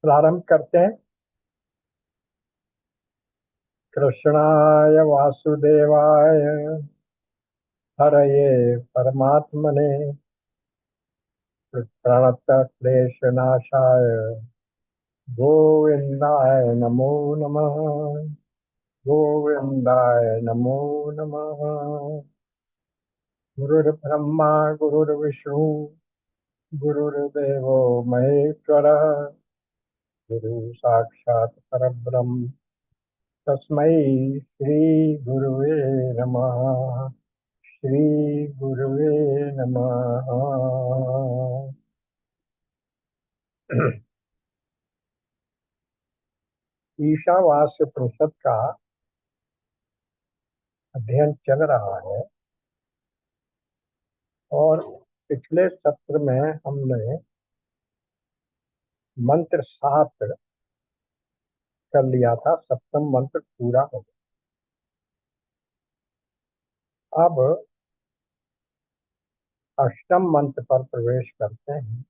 प्रारंभ करते हैं। कृष्णाय वासुदेवाय हरये परमात्मने प्रणतक्लेशनाशाय गोविंदाय नमो नमः। गोविंदाय नमो नमः। गुरुर्ब्रह्मा गुरुर्विष्णु गुरुर्देवो महेश्वरः गुरु साक्षात् परब्रह्म तस्मै श्री गुरुवे नमः। श्री गुरुवे नमः। ईशावास्य उपनिषद का अध्ययन चल रहा है और पिछले सत्र में हमने मंत्र 7 कर लिया था। सप्तम मंत्र पूरा हो गया। अब अष्टम मंत्र पर प्रवेश करते हैं।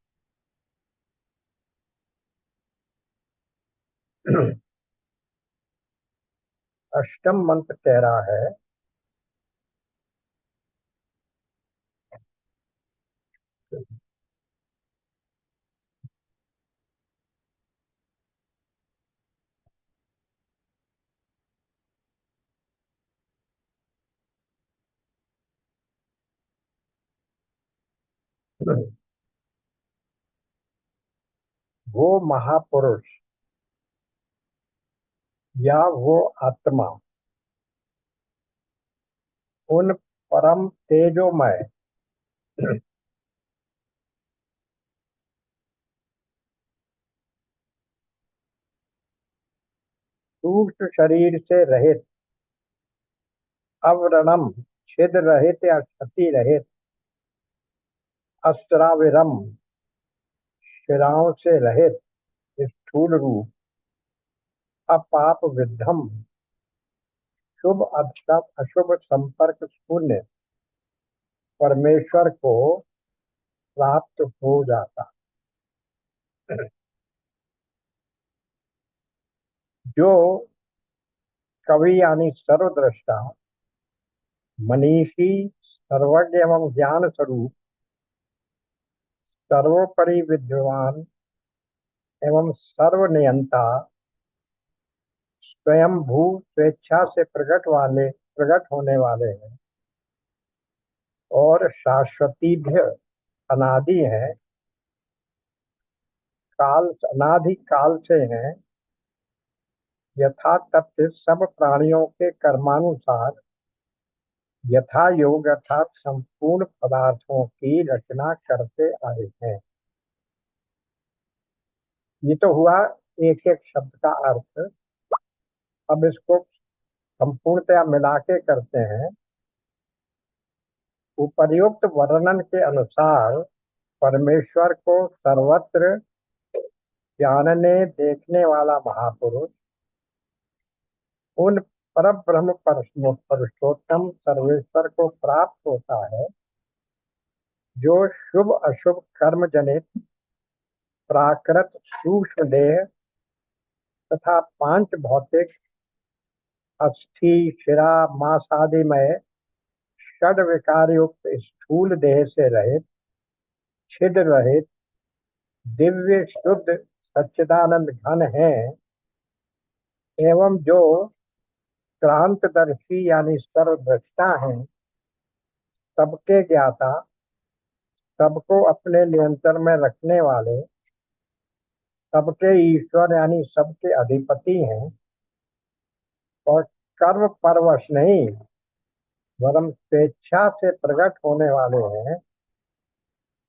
अष्टम मंत्र कह रहा है, वो महापुरुष या वो आत्मा उन परम तेजोमय सूक्ष्म शरीर से रहित, अवरणम छिद्र रहित या क्षति रहित, अस्त्राविरम शिराओं से रहित, स्थूल रूप, अपाप विद्धम, शुभ अशुभ अशुभ संपर्क शून्य परमेश्वर को प्राप्त हो जाता। जो कवि यानी सर्वद्रष्टा, मनीषी, सर्वज्ञ एवं ज्ञान स्वरूप, सर्वोपरि विद्वान एवं सर्वनियंता, स्वयं भू स्वेच्छा से प्रकट होने वाले हैं और शाश्वतीभ्य अनादि हैं, काल अनादि काल से हैं, यथा तथ्य सब प्राणियों के कर्मानुसार यथा योग अर्थात संपूर्ण पदार्थों की रचना करते आए हैं। ये तो हुआ एक एक शब्द का अर्थ। अब इसको संपूर्णतया मिला के करते हैं। उपर्युक्त वर्णन के अनुसार परमेश्वर को सर्वत्र जानने देखने वाला महापुरुष उन परब्रह्म पुरुषोत्तम सर्वेश्वर को प्राप्त होता है, जो शुभ अशुभ कर्म जनित प्राकृत सूक्ष्म देह तथा पांच भौतिक अस्थि शिरा मांस आदि में षड विकार युक्त स्थूल देह से रहित, छिद्र रहित, दिव्य शुद्ध सच्चिदानंद घन है, एवं जो क्रांतदर्शी यानी सर्वद्रष्टा हैं, सबके ज्ञाता, सबको अपने नियंत्रण में रखने वाले, सबके ईश्वर यानी सबके अधिपति हैं और कर्म परवश नहीं वरन स्वेच्छा से प्रकट होने वाले हैं,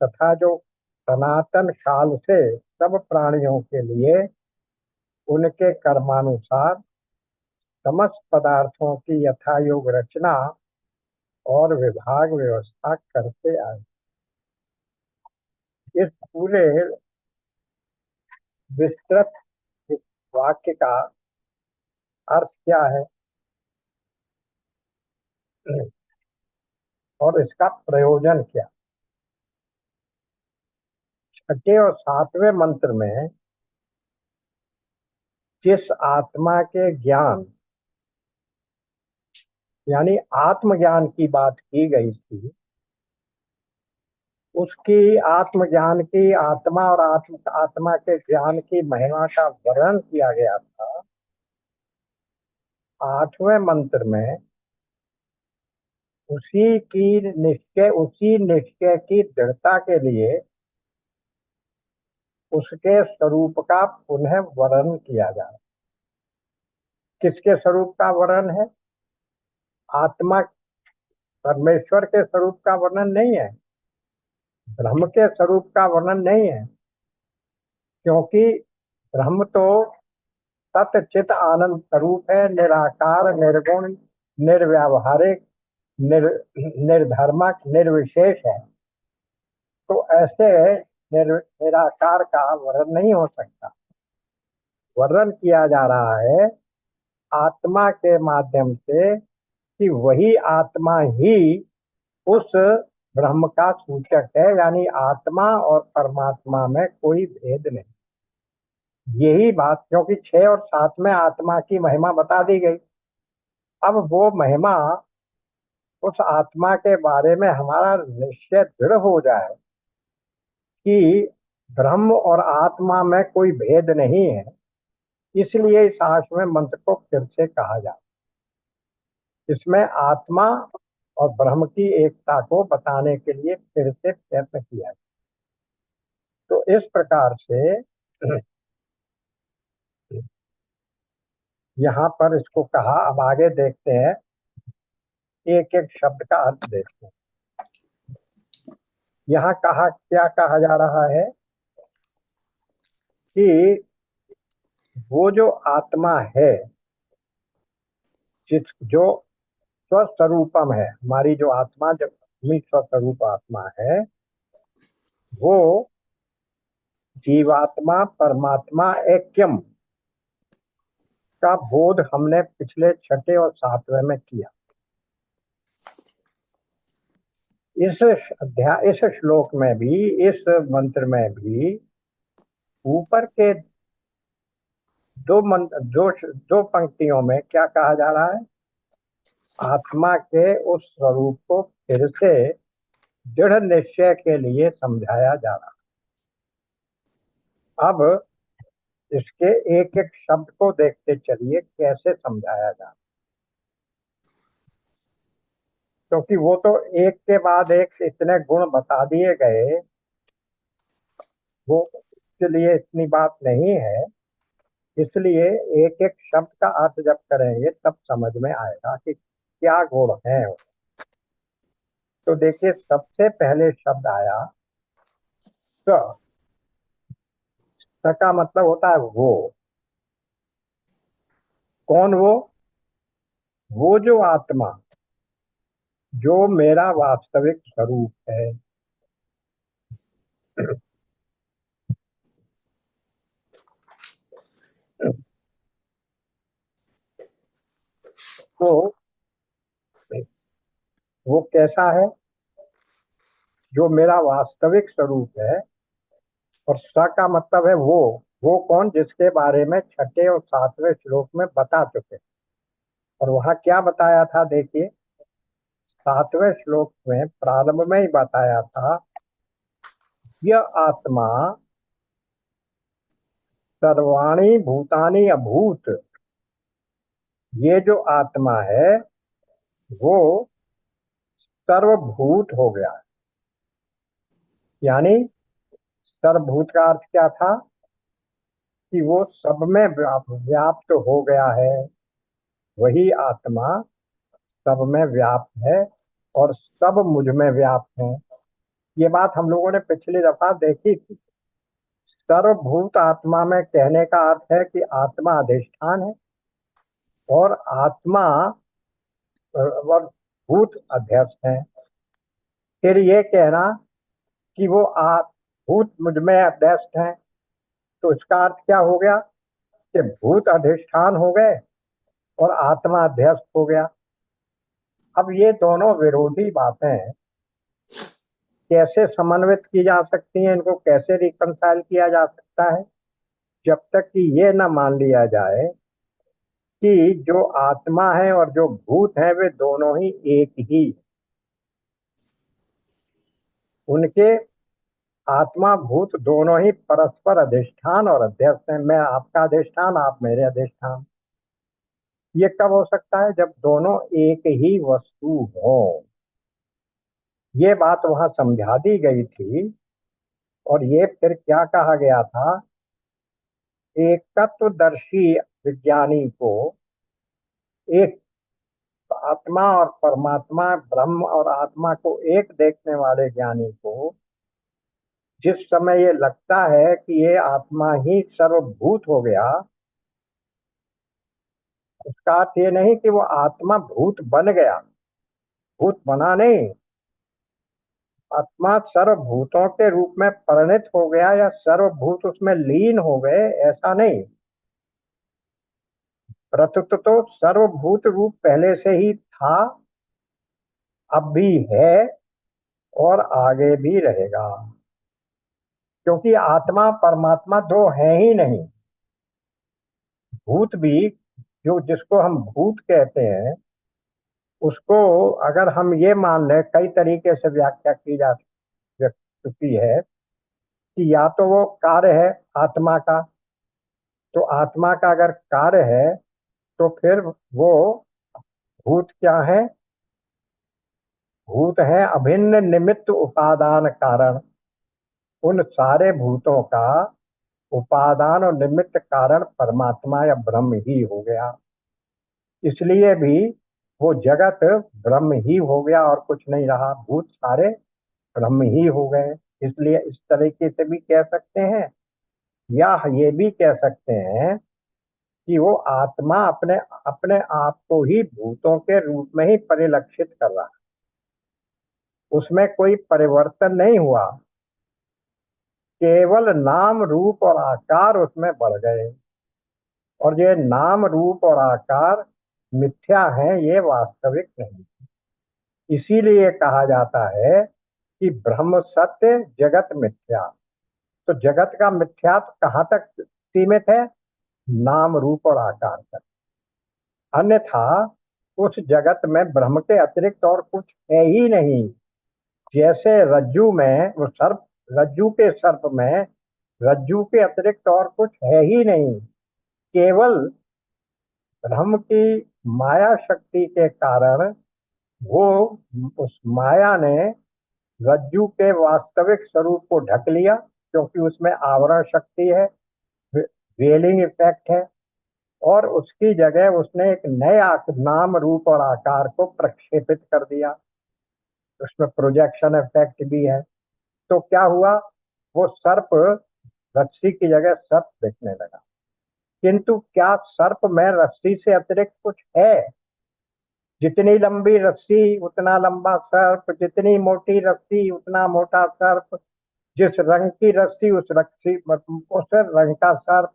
तथा जो सनातन काल से सब प्राणियों के लिए उनके कर्मानुसार समस्त पदार्थों की यथायोग रचना और विभाग व्यवस्था करते आए। इस पूरे विस्तृत वाक्य का अर्थ क्या है और इसका प्रयोजन क्या? छठे और सातवें मंत्र में जिस आत्मा के ज्ञान यानी आत्मज्ञान की बात की गई थी, उसकी आत्मज्ञान की आत्मा और आत्मा के ज्ञान की महिमा का वर्णन किया गया था। आठवें मंत्र में उसी निश्चय की दृढ़ता के लिए उसके स्वरूप का पुनः वर्णन किया जा रहा है। किसके स्वरूप का वर्णन है? आत्मा, परमेश्वर के स्वरूप का वर्णन नहीं है, ब्रह्म के स्वरूप का वर्णन नहीं है, क्योंकि ब्रह्म तो सत चित आनंद स्वरूप है, निराकार, निर्गुण, निर्व्यावहारिक, निर्धर्मक, निर्विशेष है। तो ऐसे निराकार का वर्णन नहीं हो सकता। वर्णन किया जा रहा है आत्मा के माध्यम से कि वही आत्मा ही उस ब्रह्म का सूचक है, यानी आत्मा और परमात्मा में कोई भेद नहीं। यही बात, क्योंकि 6 और 7 में आत्मा की महिमा बता दी गई। अब वो महिमा, उस आत्मा के बारे में हमारा निश्चय दृढ़ हो जाए कि ब्रह्म और आत्मा में कोई भेद नहीं है, इसलिए इस आठवें मंत्र को फिर से कहा जाए। इसमें आत्मा और ब्रह्म की एकता को बताने के लिए फिर से प्रयत्न किया। तो इस प्रकार से यहाँ पर इसको कहा। अब आगे देखते हैं, एक एक शब्द का अर्थ देखते हैं। यहाँ कहा, क्या कहा जा रहा है कि वो जो आत्मा है, जो स्वस्वरूपम है, हमारी जो आत्मा, जब अपनी स्वस्वरूप आत्मा है, वो जीवात्मा परमात्मा ऐक्यम का बोध हमने पिछले छठे और सातवें में किया। इस श्लोक में भी, इस मंत्र में भी ऊपर के दो पंक्तियों में क्या कहा जा रहा है? आत्मा के उस स्वरूप को फिर से दृढ़ निश्चय के लिए समझाया जा रहा है। अब इसके एक एक शब्द को देखते चलिए कैसे समझाया जा रहा है, क्योंकि वो तो एक के बाद एक इतने गुण बता दिए गए, वो इसके लिए इतनी बात नहीं है। इसलिए एक एक शब्द का अर्थ जब करेंगे तब समझ में आएगा कि क्या गुण है। तो देखिए, सबसे पहले शब्द आया स। स का मतलब होता है वो। कौन वो? वो जो आत्मा, जो मेरा वास्तविक स्वरूप है। तो वो कैसा है? जो मेरा वास्तविक स्वरूप है। और स का मतलब है वो कौन? जिसके बारे में छठे और सातवें श्लोक में बता चुके। और वहां क्या बताया था? देखिए, सातवें श्लोक में प्रारंभ में ही बताया था, यह आत्मा सर्वाणी भूतानि अभूत। ये जो आत्मा है वो सर्वभूत हो गया है। यानी सर्वभूत का अर्थ क्या था? कि वो सब में व्याप्त हो गया है। वही आत्मा सब में व्याप्त है और सब मुझ में व्याप्त है। ये बात हम लोगों ने पिछली दफा देखी थी। सर्वभूत आत्मा में कहने का अर्थ है कि आत्मा अधिष्ठान है, और आत्मा और भूत अध्यस्त हैं। फिर ये कहना कि वो भूत मुझ में अध्यस्त हैं, तो इसका अर्थ क्या हो गया कि भूत अधिष्ठान हो गए और आत्मा अध्यस्त हो गया। अब ये दोनों विरोधी बातें कैसे समन्वित की जा सकती हैं, इनको कैसे रिकंसाइल किया जा सकता है, जब तक कि ये न मान लिया जाए कि जो आत्मा है और जो भूत है वे दोनों ही एक ही, उनके आत्मा भूत दोनों ही परस्पर अधिष्ठान और अध्यस्त हैं। मैं आपका अधिष्ठान, आप मेरे अधिष्ठान। ये कब हो सकता है? जब दोनों एक ही वस्तु हो। ये बात वहां समझा दी गई थी। और ये फिर क्या कहा गया था? एक तत्वदर्शी विज्ञानी को, एक आत्मा और परमात्मा, ब्रह्म और आत्मा को एक देखने वाले ज्ञानी को जिस समय ये लगता है कि ये आत्मा ही सर्वभूत हो गया, उसका अर्थ ये नहीं कि वो आत्मा भूत बन गया। भूत बना नहीं, आत्मा सर्वभूतों के रूप में परिणत हो गया या सर्वभूत उसमें लीन हो गए, ऐसा नहीं। प्रत्युत तो सर्वभूत रूप पहले से ही था, अब भी है और आगे भी रहेगा। क्योंकि आत्मा परमात्मा दो है ही नहीं। भूत भी, जो जिसको हम भूत कहते हैं, उसको अगर हम ये मान लें, कई तरीके से व्याख्या की जा चुकी है कि या तो वो कार्य है आत्मा का, तो आत्मा का अगर कार्य है तो फिर वो भूत क्या है? भूत है अभिन्न निमित्त उपादान कारण। उन सारे भूतों का उपादान और निमित्त कारण परमात्मा या ब्रह्म ही हो गया। इसलिए भी वो जगत ब्रह्म ही हो गया और कुछ नहीं रहा, भूत सारे ब्रह्म ही हो गए। इसलिए इस तरीके से भी कह सकते हैं, या ये भी कह सकते हैं कि वो आत्मा अपने अपने आप को ही भूतों के रूप में ही परिलक्षित कर रहा है, उसमें कोई परिवर्तन नहीं हुआ, केवल नाम रूप और आकार उसमें बढ़ गए। और ये नाम रूप और आकार मिथ्या है, ये वास्तविक नहीं। इसीलिए कहा जाता है कि ब्रह्म सत्य जगत मिथ्या। तो जगत का मिथ्या कहाँ तक सीमित है? नाम रूप और आकार तक। अन्यथा उस जगत में ब्रह्म के अतिरिक्त और कुछ है ही नहीं। जैसे रज्जू में वो सर्प, रज्जू के सर्प में रज्जू के अतिरिक्त और कुछ है ही नहीं। केवल ब्रह्म की माया शक्ति के कारण वो, उस माया ने रज्जू के वास्तविक स्वरूप को ढक लिया, क्योंकि उसमें आवरण शक्ति है, वेलिंग इफेक्ट है। और उसकी जगह उसने एक नए नाम रूप और आकार को प्रक्षेपित कर दिया, उसमें प्रोजेक्शन इफेक्ट भी है। तो क्या हुआ? वो सर्प रस्सी की जगह सर्प दिखने लगा। किंतु क्या सर्प में रस्सी से अतिरिक्त कुछ है? जितनी लंबी रस्सी उतना लंबा सर्प, जितनी मोटी रस्सी उतना मोटा सर्प, जिस रंग की रस्सी उस रस्सी उस रंग का सर्प।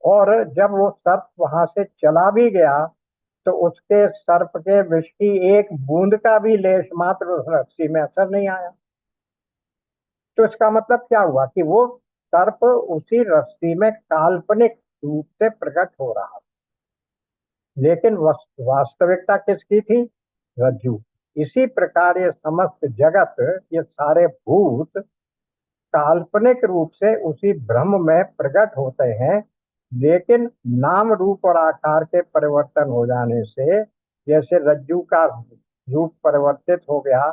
और जब वो सर्प वहां से चला भी गया तो उसके सर्प के विष की एक बूंद का भी लेश मात्र उस रस्सी में असर नहीं आया। तो इसका मतलब क्या हुआ कि वो सर्प उसी रस्सी में काल्पनिक रूप से प्रकट हो रहा, लेकिन वास्तविकता किसकी थी? रज्जू। इसी प्रकार ये समस्त जगत, ये सारे भूत काल्पनिक रूप से उसी ब्रह्म में प्रकट होते हैं, लेकिन नाम रूप और आकार के परिवर्तन हो जाने से, जैसे रज्जू का रूप परिवर्तित हो गया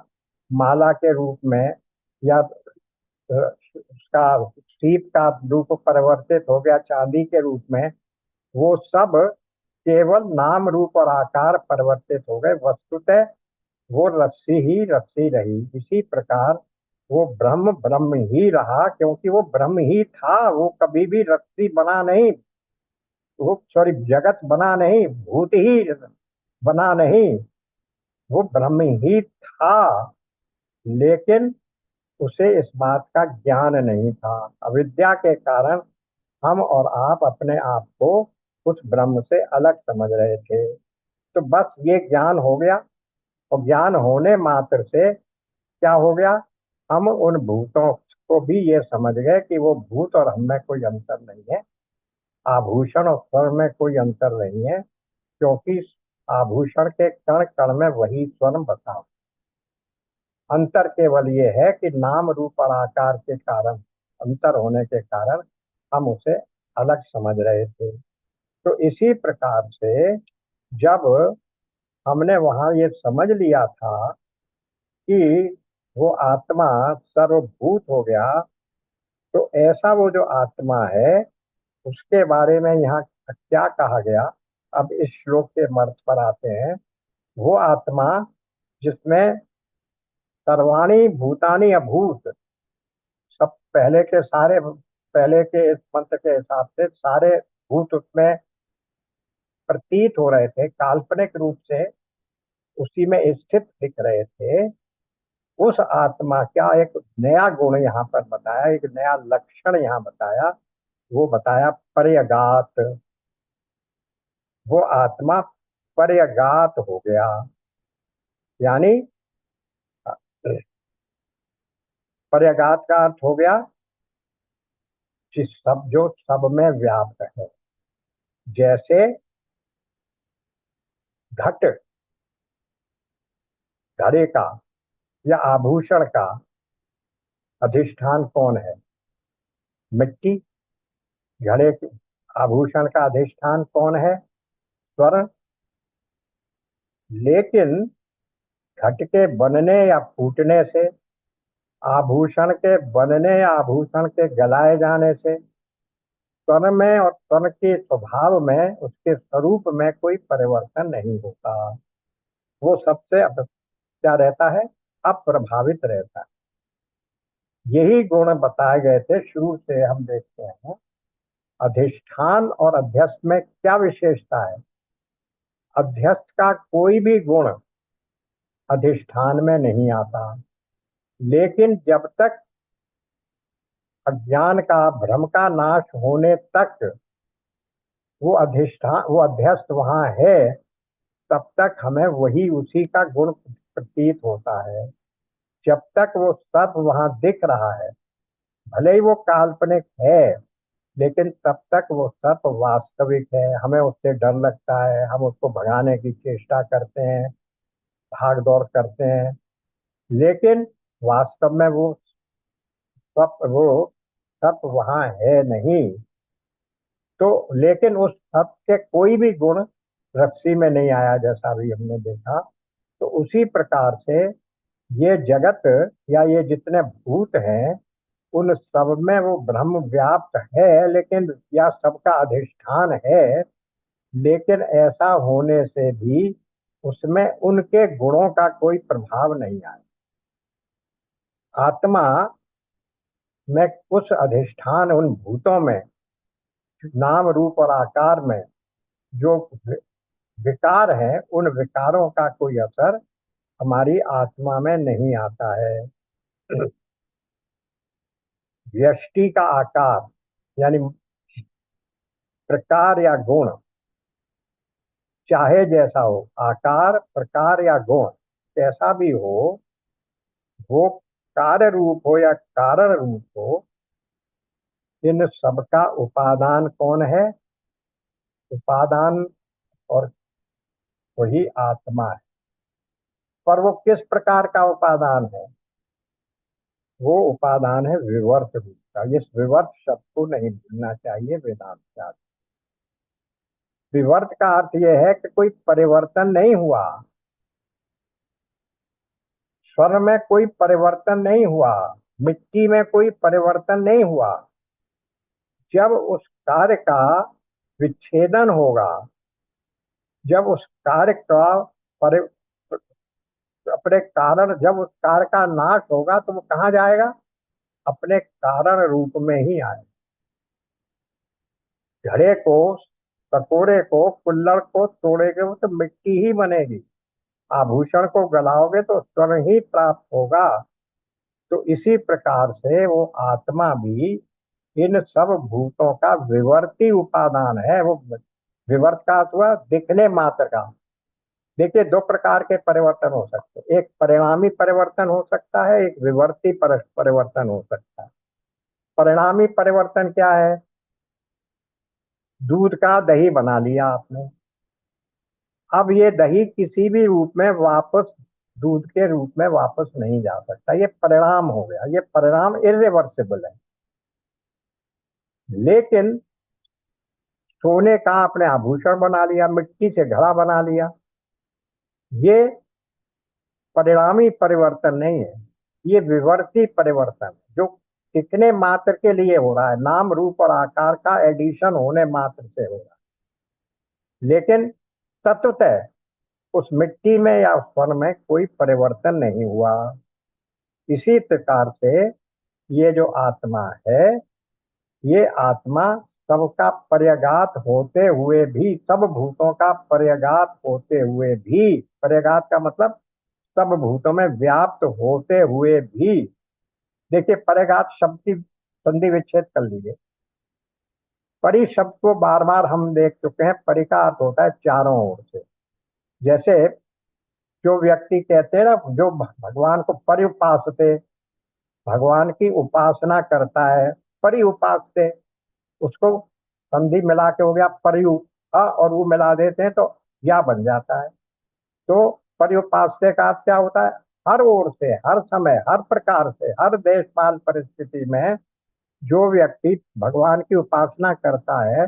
माला के रूप में, या उसका सीप का रूप परिवर्तित हो गया चांदी के रूप में, वो सब केवल नाम रूप और आकार परिवर्तित हो गए, वस्तुतः वो रस्सी ही रस्सी रही। इसी प्रकार वो ब्रह्म ब्रह्म ही रहा, क्योंकि वो ब्रह्म ही था, वो कभी भी रस्सी बना नहीं, वो सॉरी जगत बना नहीं, भूत ही बना नहीं। वो ब्रह्म ही था, लेकिन उसे इस बात का ज्ञान नहीं था। अविद्या के कारण हम और आप अपने आप को उस ब्रह्म से अलग समझ रहे थे। तो बस ये ज्ञान हो गया, और ज्ञान होने मात्र से क्या हो गया, हम उन भूतों को भी ये समझ गए कि वो भूत और हम में कोई अंतर नहीं है, आभूषण और स्वर में कोई अंतर नहीं है, क्योंकि आभूषण के कण कण में वही स्वर्ण बसा। अंतर केवल ये है कि नाम रूप और आकार के कारण, अंतर होने के कारण हम उसे अलग समझ रहे थे। तो इसी प्रकार से जब हमने वहां ये समझ लिया था कि वो आत्मा सर्वभूत हो गया, तो ऐसा वो जो आत्मा है उसके बारे में यहाँ क्या कहा गया, अब इस श्लोक के मर्थ पर आते हैं। वो आत्मा जिसमें सर्वाणी भूतानी अभूत, सब पहले के सारे, पहले के इस मंत्र के हिसाब से सारे भूत उसमें प्रतीत हो रहे थे, काल्पनिक रूप से उसी में स्थित दिख रहे थे। उस आत्मा का एक नया गुण यहाँ पर बताया, एक नया लक्षण यहाँ बताया, वो बताया पर्यगात। वो आत्मा पर्यगात हो गया, यानी पर्यगात का अर्थ हो गया जिस सब जो सब में व्याप्त है। जैसे घट, घड़े का या आभूषण का अधिष्ठान कौन है? मिट्टी। घड़े के आभूषण का अधिष्ठान कौन है? स्वर्ण। लेकिन घट के बनने या फूटने से, आभूषण के बनने या आभूषण के गलाए जाने से, स्वर्ण में और स्वर्ण के स्वभाव में, उसके स्वरूप में कोई परिवर्तन नहीं होता। वो सबसे क्या रहता है? अप्रभावित रहता है। यही गुण बताए गए थे शुरू से, हम देखते हैं अधिष्ठान और अध्यस्त में क्या विशेषता है। अध्यस्त का कोई भी गुण अधिष्ठान में नहीं आता, लेकिन जब तक अज्ञान का, भ्रम का नाश होने तक वो अधिष्ठान, वो अध्यस्त वहां है, तब तक हमें वही उसी का गुण प्रतीत होता है। जब तक वो सब वहां दिख रहा है, भले ही वो काल्पनिक है, लेकिन तब तक वो सब वास्तविक है। हमें उससे डर लगता है, हम उसको भगाने की चेष्टा करते हैं, भाग दौड़ करते हैं, लेकिन वास्तव में वो सब वहां है नहीं। तो लेकिन उस सब के कोई भी गुण रस्सी में नहीं आया, जैसा अभी हमने देखा। तो उसी प्रकार से ये जगत या ये जितने भूत हैं, उन सब में वो ब्रह्म व्याप्त है, लेकिन या सबका अधिष्ठान है, लेकिन ऐसा होने से भी उसमें उनके गुणों का कोई प्रभाव नहीं आया। आत्मा में कुछ अधिष्ठान, उन भूतों में नाम रूप और आकार में जो विकार हैं, उन विकारों का कोई असर हमारी आत्मा में नहीं आता है। व्यष्टि का आकार यानी प्रकार या गुण, चाहे जैसा हो, आकार प्रकार या गुण कैसा भी हो, वो कार्य रूप हो या कारण रूप हो, इन सबका उपादान कौन है? उपादान, और वही आत्मा है। पर वो किस प्रकार का उपादान है? वो उपादान है विवर्त रूप का। इस विवर्त शब्द को नहीं भूलना चाहिए वेदांत का। विवर्त का अर्थ यह है कि कोई परिवर्तन नहीं हुआ, स्वर में कोई परिवर्तन नहीं हुआ, मिट्टी में कोई परिवर्तन नहीं हुआ। जब उस कार्य का विच्छेदन होगा, जब उस कार्य का परि, अपने कारण, जब उस कार्य का नाश होगा, तो वो कहाँ जाएगा? अपने कारण रूप में ही आएगा। घड़े को, कटोरे को, कुल्हड़ को तोड़ेंगे वो तो मिट्टी ही बनेगी, आभूषण को गलाओगे तो स्वर्ण ही प्राप्त होगा। तो इसी प्रकार से वो आत्मा भी इन सब भूतों का विवर्ती उपादान है। वो विवर्त का अर्थ हुआ दिखने मात्र का। देखिए, दो प्रकार के परिवर्तन हो सकते हैं, एक परिणामी परिवर्तन हो सकता है, एक विवर्ती परिवर्तन हो सकता है। परिणामी परिवर्तन क्या है? दूध का दही बना लिया आपने, अब ये दही किसी भी रूप में वापस दूध के रूप में वापस नहीं जा सकता, ये परिणाम हो गया, ये परिणाम इरिवर्सिबल है। लेकिन सोने का आपने आभूषण बना लिया, मिट्टी से घड़ा बना लिया, ये परिणामी परिवर्तन नहीं है, ये विवर्ती परिवर्तन है, जो दिखने मात्र के लिए हो रहा है, नाम रूप और आकार का एडिशन होने मात्र से हो रहा है। लेकिन तत्वतः उस मिट्टी में या स्वर्ण में कोई परिवर्तन नहीं हुआ। इसी प्रकार से ये जो आत्मा है, ये आत्मा सबका पर्यगात होते हुए भी, सब भूतों का पर्यगात होते हुए भी, पर्यगात का मतलब सब भूतों में व्याप्त होते हुए भी, देखिए पर्यगात शब्द की संधि विच्छेद कर लीजिए। परि शब्द को बार बार हम देख चुके हैं, परि का अर्थ होता है चारों ओर से। जैसे जो व्यक्ति कहते हैं ना, जो भगवान को पर्युपासते, भगवान की उपासना करता है, परि उपासते, उसको संधि मिला के हो गया परयु, अ और वो मिला देते हैं तो या बन जाता है। तो पर्युपास्य का अर्थ क्या होता है? हर ओर से, हर समय, हर प्रकार से, हर देश काल परिस्थिति में जो व्यक्ति भगवान की उपासना करता है,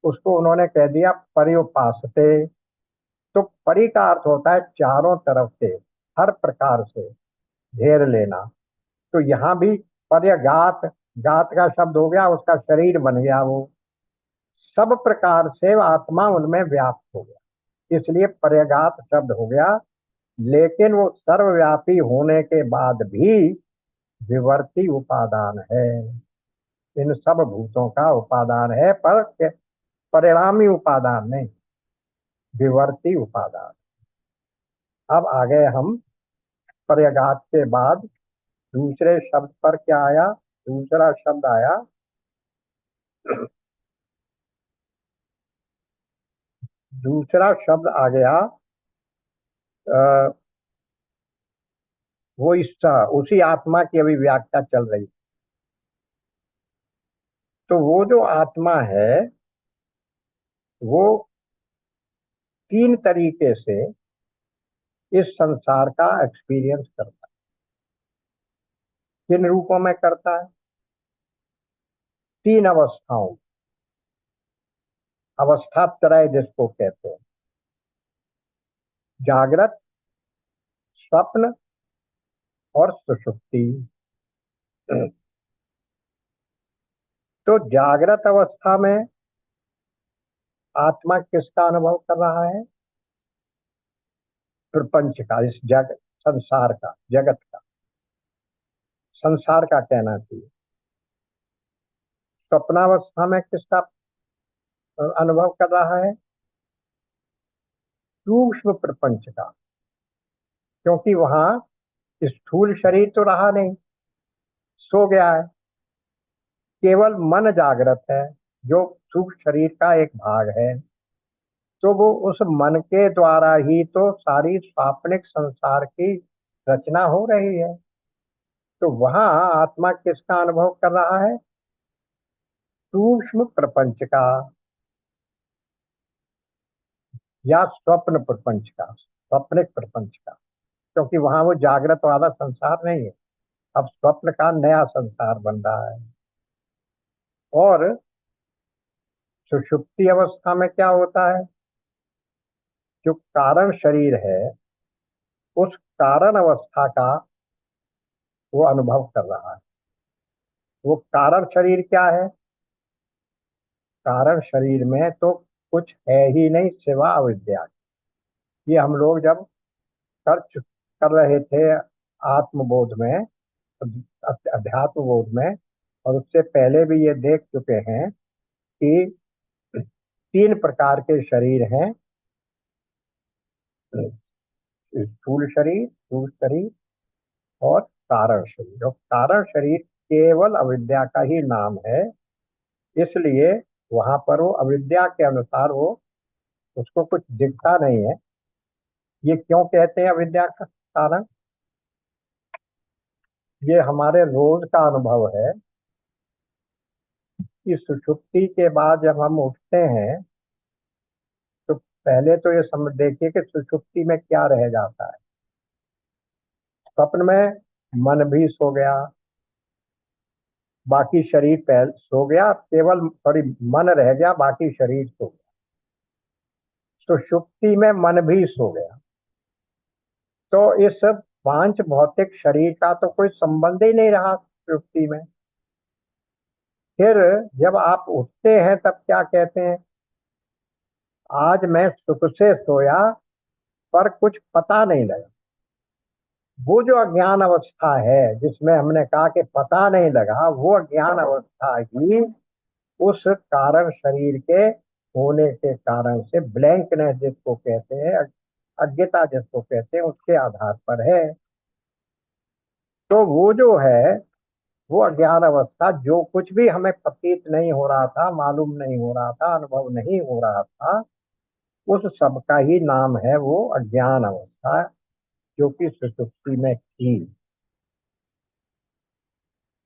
उसको उन्होंने कह दिया पर्युपासते। तो परि का अर्थ होता है चारों तरफ से, हर प्रकार से घेर लेना। तो यहाँ भी पर्यगात, गात का शब्द हो गया, उसका शरीर बन गया, वो सब प्रकार से आत्मा उनमें व्याप्त हो गया, इसलिए पर्यगात शब्द हो गया। लेकिन वो सर्वव्यापी होने के बाद भी विवर्ती उपादान है, इन सब भूतों का उपादान है, पर परिणामी उपादान नहीं, विवर्ती उपादान। अब आ गए हम पर्यगात के बाद दूसरे शब्द पर। क्या आया? दूसरा शब्द आया, दूसरा शब्द आ गया वो उसी आत्मा की अभी व्याख्या चल रही। तो वो जो आत्मा है, वो तीन तरीके से इस संसार का एक्सपीरियंस करता है। किन रूपों में करता है? तीन अवस्थाओं, अवस्था त्रय जिसको कहते हैं, जागृत, स्वप्न और सुषुप्ति। तो जागृत अवस्था में आत्मा किसका अनुभव कर रहा है? प्रपंच का, इस जगत संसार का, जगत का, संसार का कहना चाहिए। स्वप्नावस्था में किसका अनुभव कर रहा है? सूक्ष्म प्रपंच का, क्योंकि वहां स्थूल शरीर तो रहा नहीं, सो गया है, केवल मन जागृत है, जो सूक्ष्म शरीर का एक भाग है। तो वो उस मन के द्वारा ही तो सारी स्वाप्निक संसार की रचना हो रही है। तो वहां आत्मा किसका अनुभव कर रहा है? सूक्ष्म प्रपंच का, या स्वप्न प्रपंच का, स्वप्निक प्रपंच का, क्योंकि वहां वो जागृत वाला संसार नहीं है, अब स्वप्न का नया संसार बन रहा है। और सुषुप्ति अवस्था में क्या होता है? जो कारण शरीर है, उस कारण अवस्था का वो अनुभव कर रहा है। वो कारण शरीर क्या है? कारण शरीर में तो कुछ है ही नहीं सिवा अविद्या। ये हम लोग जब कर रहे थे आत्मबोध में, अध्यात्म बोध में, और उससे पहले भी ये देख चुके हैं कि तीन प्रकार के शरीर हैं, स्थूल शरीर, सूक्ष्म शरीर और कारण शरीर। और कारण शरीर केवल अविद्या का ही नाम है, इसलिए वहां पर वो अविद्या के अनुसार वो उसको कुछ दिखता नहीं है। ये क्यों कहते हैं अविद्या का कारण? ये हमारे रोज का अनुभव है कि सुषुप्ति के बाद जब हम उठते हैं तो पहले तो ये समझ देखिए कि सुषुप्ति में क्या रह जाता है। स्वप्न में मन भी सो गया, बाकी शरीर पहले सो गया, केवल सॉरी मन रह गया, बाकी शरीर सो गया। सुषुप्ति में मन भी सो गया, तो इस पांच भौतिक शरीर का तो कोई संबंध ही नहीं रहा सुषुप्ति में। फिर जब आप उठते हैं तब क्या कहते हैं? आज मैं सुख से सोया पर कुछ पता नहीं लगा। वो जो अज्ञान अवस्था है जिसमें हमने कहा कि पता नहीं लगा, वो अज्ञान अवस्था ही उस कारण शरीर के होने के कारण से ब्लैंकनेस जिसको कहते हैं, अज्ञता जिसको कहते हैं, उसके आधार पर है। तो वो जो है वो अज्ञान अवस्था, जो कुछ भी हमें प्रतीत नहीं हो रहा था, मालूम नहीं हो रहा था, अनुभव नहीं हो रहा था, उस सब का ही नाम है वो अज्ञान अवस्था, जो कि सुषुप्ति में थी।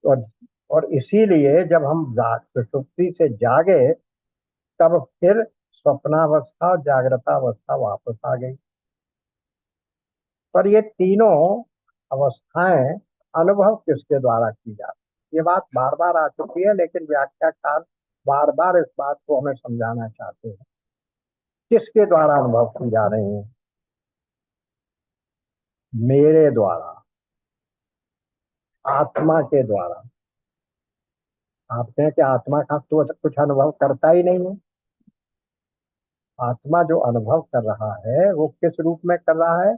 और और इसीलिए जब हम सुषुप्ति से जागे तब फिर स्वप्नावस्था और जागृतावस्था वापस आ गई। पर ये तीनों अवस्थाएं अनुभव किसके द्वारा की जाती? ये बात बार बार आ चुकी है, लेकिन व्याख्याकार बार बार इस बात को हमें समझाना चाहते हैं। किसके द्वारा अनुभव की जा रही है? मेरे द्वारा, आत्मा के द्वारा। आप कहें कि आत्मा का तो कुछ अनुभव करता ही नहीं है। आत्मा जो अनुभव कर रहा है वो किस रूप में कर रहा है?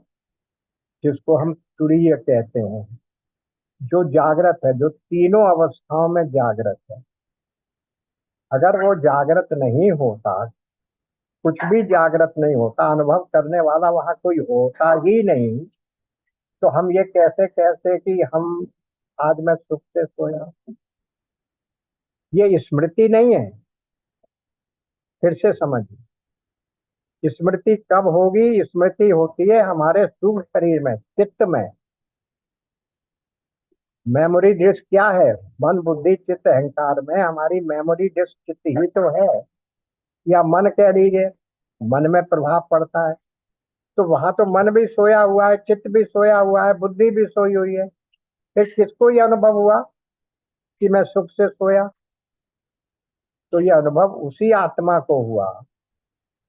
जिसको हम तुरीय कहते हैं, जो जागृत है, जो तीनों अवस्थाओं में जागृत है। अगर वो जागृत नहीं होता, कुछ भी जागृत नहीं होता, अनुभव करने वाला वहां कोई होता ही नहीं, तो हम ये कैसे कहते कि हम आज मैं सुख से सोया? ये स्मृति नहीं है। फिर से समझिए, स्मृति कब होगी? स्मृति होती है हमारे सूक्ष्म शरीर में, चित्त में। मेमोरी डिस्क क्या है? मन बुद्धि चित्त अहंकार में हमारी मेमोरी डिस्क चित्त ही तो है, या मन कह लीजिए। मन में प्रभाव पड़ता है, तो वहां तो मन भी सोया हुआ है, चित्त भी सोया हुआ है, बुद्धि भी सोई हुई है। फिर किसको यह अनुभव हुआ कि मैं सुख से सोया? तो यह अनुभव उसी आत्मा को हुआ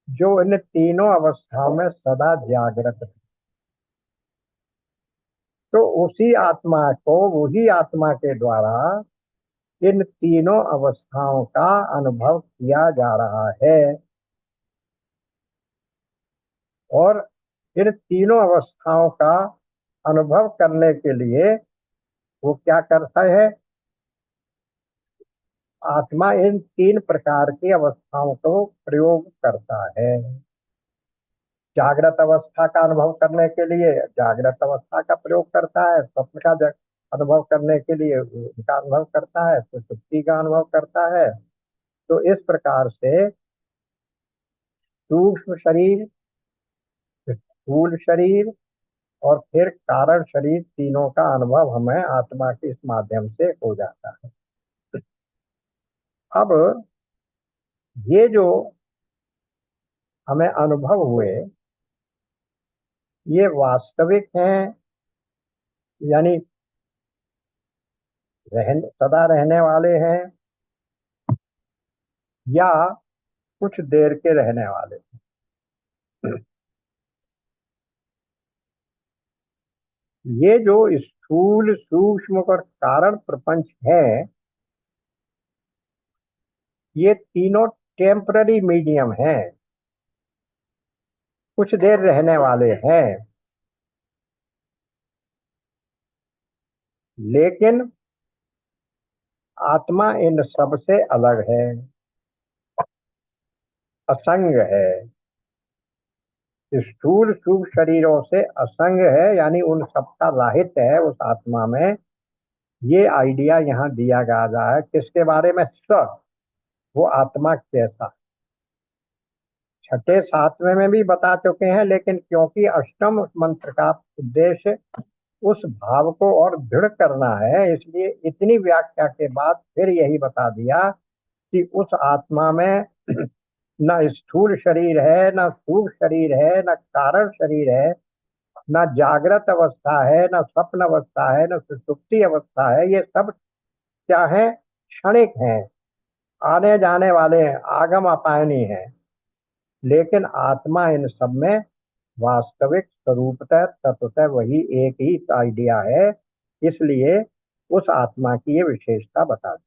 जो इन तीनों अवस्थाओं में सदा जागृत है। तो उसी आत्मा को, वही आत्मा के द्वारा इन तीनों अवस्थाओं का अनुभव किया जा रहा है। और इन तीनों अवस्थाओं का अनुभव करने के लिए वो क्या करता है? आत्मा इन तीन प्रकार की अवस्थाओं को प्रयोग करता है। जागृत अवस्था का अनुभव करने के लिए जागृत अवस्था का प्रयोग करता है, स्वप्न का अनुभव करने के लिए उनका अनुभव करता है, सुषुप्ति का अनुभव करता है। तो इस प्रकार से सूक्ष्म शरीर, स्थूल शरीर और फिर कारण शरीर, तीनों का अनुभव हमें आत्मा के इस माध्यम से हो जाता है। अब ये जो हमें अनुभव हुए, ये वास्तविक हैं, यानी सदा रहने वाले हैं, या कुछ देर के रहने वाले हैं? ये जो स्थूल सूक्ष्म और कारण प्रपंच है, ये तीनों टेम्पररी मीडियम हैं, कुछ देर रहने वाले हैं। लेकिन आत्मा इन सब से अलग है, असंग है। स्थूल सूक्ष्म शरीरों से असंग है, यानी उन सबका राहित है उस आत्मा में। ये आइडिया यहाँ दिया जा रहा है किसके बारे में? स, वो आत्मा कैसा। छठे सातवें में भी बता चुके हैं, लेकिन क्योंकि अष्टम मंत्र का उद्देश्य उस भाव को और दृढ़ करना है, इसलिए इतनी व्याख्या के बाद फिर यही बता दिया कि उस आत्मा में न स्थूल शरीर है, न सूक्ष्म शरीर है, न कारण शरीर है, न जागृत अवस्था है, न स्वप्न अवस्था है, न सुषुप्ति अवस्था है। ये सब क्या है? क्षणिक हैं, आने जाने वाले हैं, आगम अपायनी हैं। लेकिन आत्मा इन सब में वास्तविक स्वरूपतः तत्वतः वही एक ही आइडिया है। इसलिए उस आत्मा की ये विशेषता बता दी।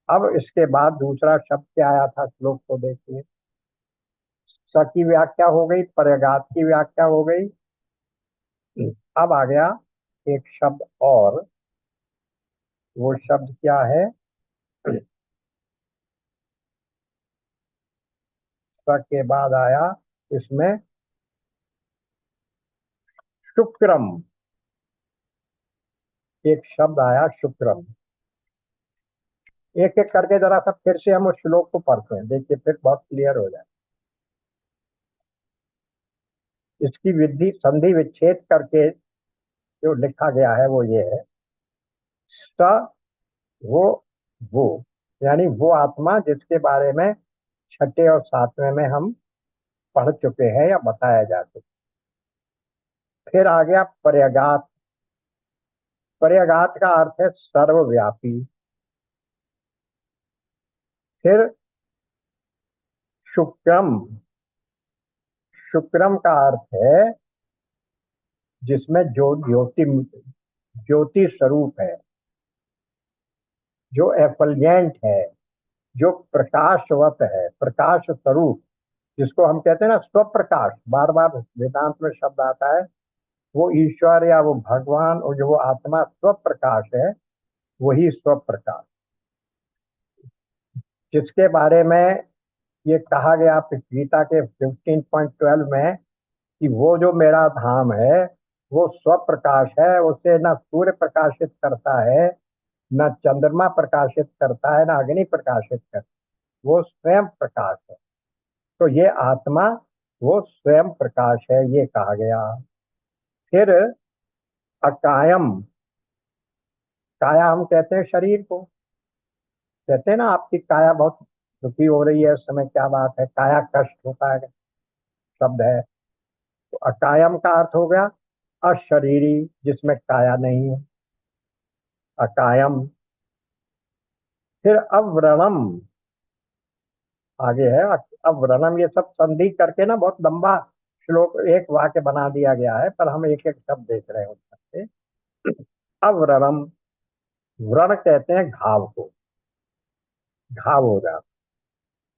अब इसके बाद दूसरा शब्द क्या आया था, श्लोक को देखिए। स की व्याख्या हो गई, पर्यगात की व्याख्या हो गई। अब आ गया एक शब्द और, वो शब्द क्या है? स के बाद आया इसमें शुक्रम। एक शब्द आया शुक्रम। एक एक करके जरा सा फिर से हम उस श्लोक को पढ़ते हैं, देखिए फिर बहुत क्लियर हो जाए। इसकी विधि संधि विच्छेद करके जो लिखा गया है वो ये है। स, वो वो यानी वो आत्मा जिसके बारे में छठे और सातवें में हम पढ़ चुके हैं या बताया जा चुका। फिर आ गया पर्यगात। पर्यगात का अर्थ है सर्वव्यापी। फिर शुक्रम। शुक्रम का अर्थ है जिसमें जो ज्योति ज्योति स्वरूप है, जो एफलजेंट है, जो प्रकाशवत है, प्रकाश स्वरूप, जिसको हम कहते हैं ना स्वप्रकाश, बार बार वेदांत में शब्द आता है। वो ईश्वर या वो भगवान और जो वो आत्मा स्वप्रकाश है, वही स्वप्रकाश, जिसके बारे में ये कहा गया गीता के 15.12 में कि वो जो मेरा धाम है वो स्वप्रकाश है, उसे न सूर्य प्रकाशित करता है, न चंद्रमा प्रकाशित करता है, न अग्नि प्रकाशित करता है, वो स्वयं प्रकाश है। तो ये आत्मा वो स्वयं प्रकाश है, ये कहा गया। फिर अकायम। काया हम कहते हैं शरीर को, कहते हैं ना आपकी काया बहुत दुखी हो रही है इस समय, क्या बात है, काया कष्ट होता है, शब्द है। तो अकायम का अर्थ हो गया अशरीरी, जिसमें काया नहीं है, अकायम। फिर अव्रणम आगे है। अव्रणम, ये सब संधि करके ना बहुत लंबा श्लोक एक वाक्य बना दिया गया है, पर हम एक एक शब्द देख रहे हैं उसमें से। अव्रणम, व्रण कहते हैं घाव को, घाव हो जाना,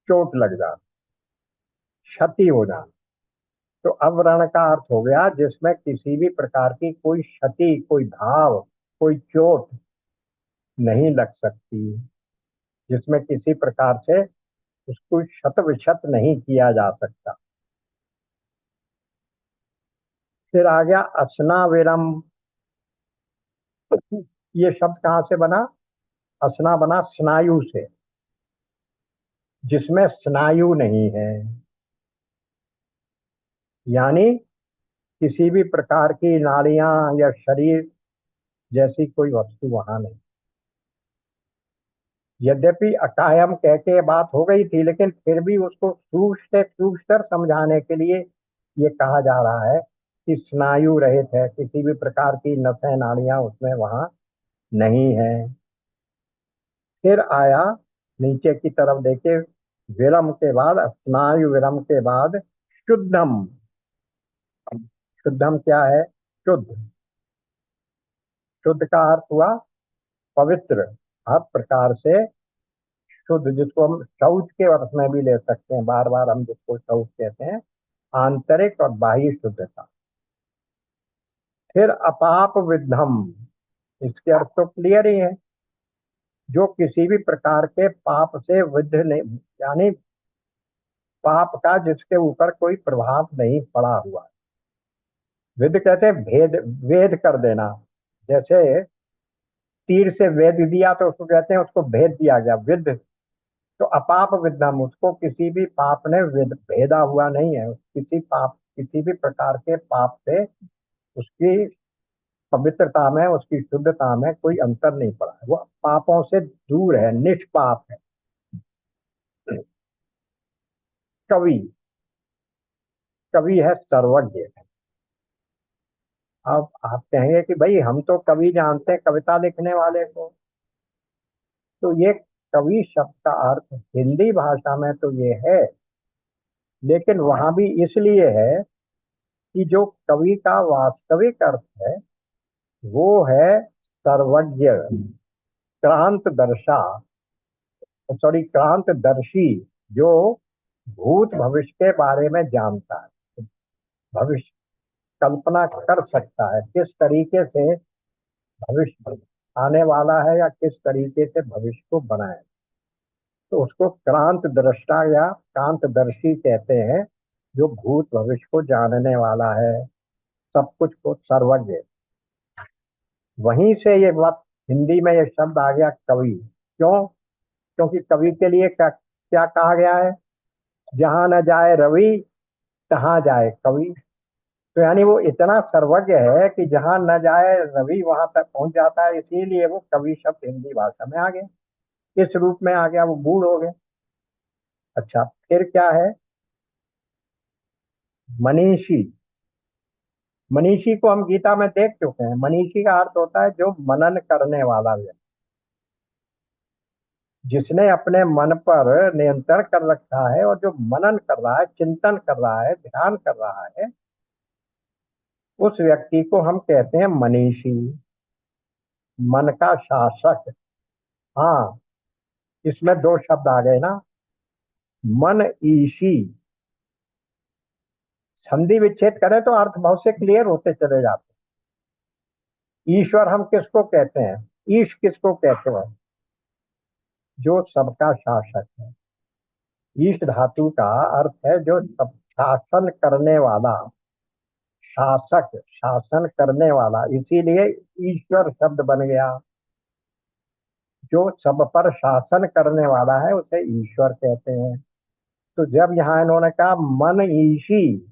चोट लग जाना, क्षति हो जाना। तो अव्रण का अर्थ हो गया जिसमें किसी भी प्रकार की कोई क्षति, कोई घाव, कोई चोट नहीं लग सकती, जिसमें किसी प्रकार से उसको क्षत विक्षत नहीं किया जा सकता। फिर आ गया असनाविरम। ये शब्द कहाँ से बना? असना बना स्नायु से, जिसमें स्नायु नहीं है, यानी किसी भी प्रकार की नाड़ियां या शरीर जैसी कोई वस्तु वहां नहीं। यद्यपि अकायम कह के बात हो गई थी, लेकिन फिर भी उसको सूक्ष्म से सूक्ष्म समझाने के लिए ये कहा जा रहा है कि स्नायु रहित है, किसी भी प्रकार की नसें नाड़ियां उसमें वहां नहीं है। फिर आया नीचे की तरफ देखे, विरम के बाद, स्नायु विरम के बाद शुद्धम। शुद्धम क्या है? शुद्ध। शुद्ध का अर्थ हुआ पवित्र, हर प्रकार से शुद्ध, जिसको हम शौच के अर्थ में भी ले सकते हैं, बार बार हम जिसको शौच कहते हैं, आंतरिक और बाह्य शुद्धता। फिर अपाप विद्धम, इसके अर्थ तो क्लियर ही है, जो किसी भी प्रकार के पाप से विद्ध नहीं, यानी पाप का जिसके ऊपर कोई प्रभाव नहीं पड़ा हुआ। विद कहते हैं भेद, वेद कर देना। जैसे तीर से वेद दिया तो उसको कहते हैं उसको भेद दिया गया, विद। तो अपाप विद्यम, उसको किसी भी पाप ने भेदा हुआ नहीं है। किसी पाप, किसी भी प्रकार के पाप से उसकी पवित्रता में, उसकी शुद्धता में कोई अंतर नहीं पड़ा है। वो पापों से दूर है, निष्पाप है। कवि, कवि है सर्वज्ञ। अब आप कहेंगे कि भाई हम तो कवि जानते हैं कविता लिखने वाले को। तो ये कवि शब्द का अर्थ हिंदी भाषा में तो ये है, लेकिन वहां भी इसलिए है कि जो कवि का वास्तविक अर्थ है वो है सर्वज्ञ, क्रांत दर्शा, सॉरी क्रांतदर्शी, जो भूत भविष्य के बारे में जानता है, भविष्य कल्पना कर सकता है किस तरीके से भविष्य आने वाला है या किस तरीके से भविष्य को बनाए। तो उसको क्रांत दृष्टा या क्रांतदर्शी कहते हैं, जो भूत भविष्य को जानने वाला है, सब कुछ को सर्वज्ञ। वहीं से ये बात हिंदी में ये शब्द आ गया कवि। क्यों? क्योंकि कवि के लिए क्या क्या कहा गया है? जहां न जाए रवि तहां जाए कवि। तो यानी वो इतना सर्वज्ञ है कि जहां न जाए रवि वहां तक पहुंच जाता है, इसीलिए वो कवि शब्द हिंदी भाषा में आ गया, इस रूप में आ गया, वो बूढ़ हो गए। अच्छा, फिर क्या है? मनीषी। मनीषी को हम गीता में देख चुके हैं। मनीषी का अर्थ होता है जो मनन करने वाला व्यक्ति, जिसने अपने मन पर नियंत्रण कर रखा है और जो मनन कर रहा है, चिंतन कर रहा है, ध्यान कर रहा है, उस व्यक्ति को हम कहते हैं मनीषी, मन का शासक। हाँ, इसमें दो शब्द आ गए ना, मन ईशी। संधि विच्छेद करें तो अर्थ बहुत से क्लियर होते चले जाते हैं। ईश्वर हम किसको कहते हैं? ईश किसको कहते हैं? जो सबका शासक है। ईश धातु का अर्थ है जो सब शासन करने वाला, शासक, शासन करने वाला, इसीलिए ईश्वर शब्द बन गया। जो सब पर शासन करने वाला है उसे ईश्वर कहते हैं। तो जब यहाँ इन्होंने कहा मन ईशी,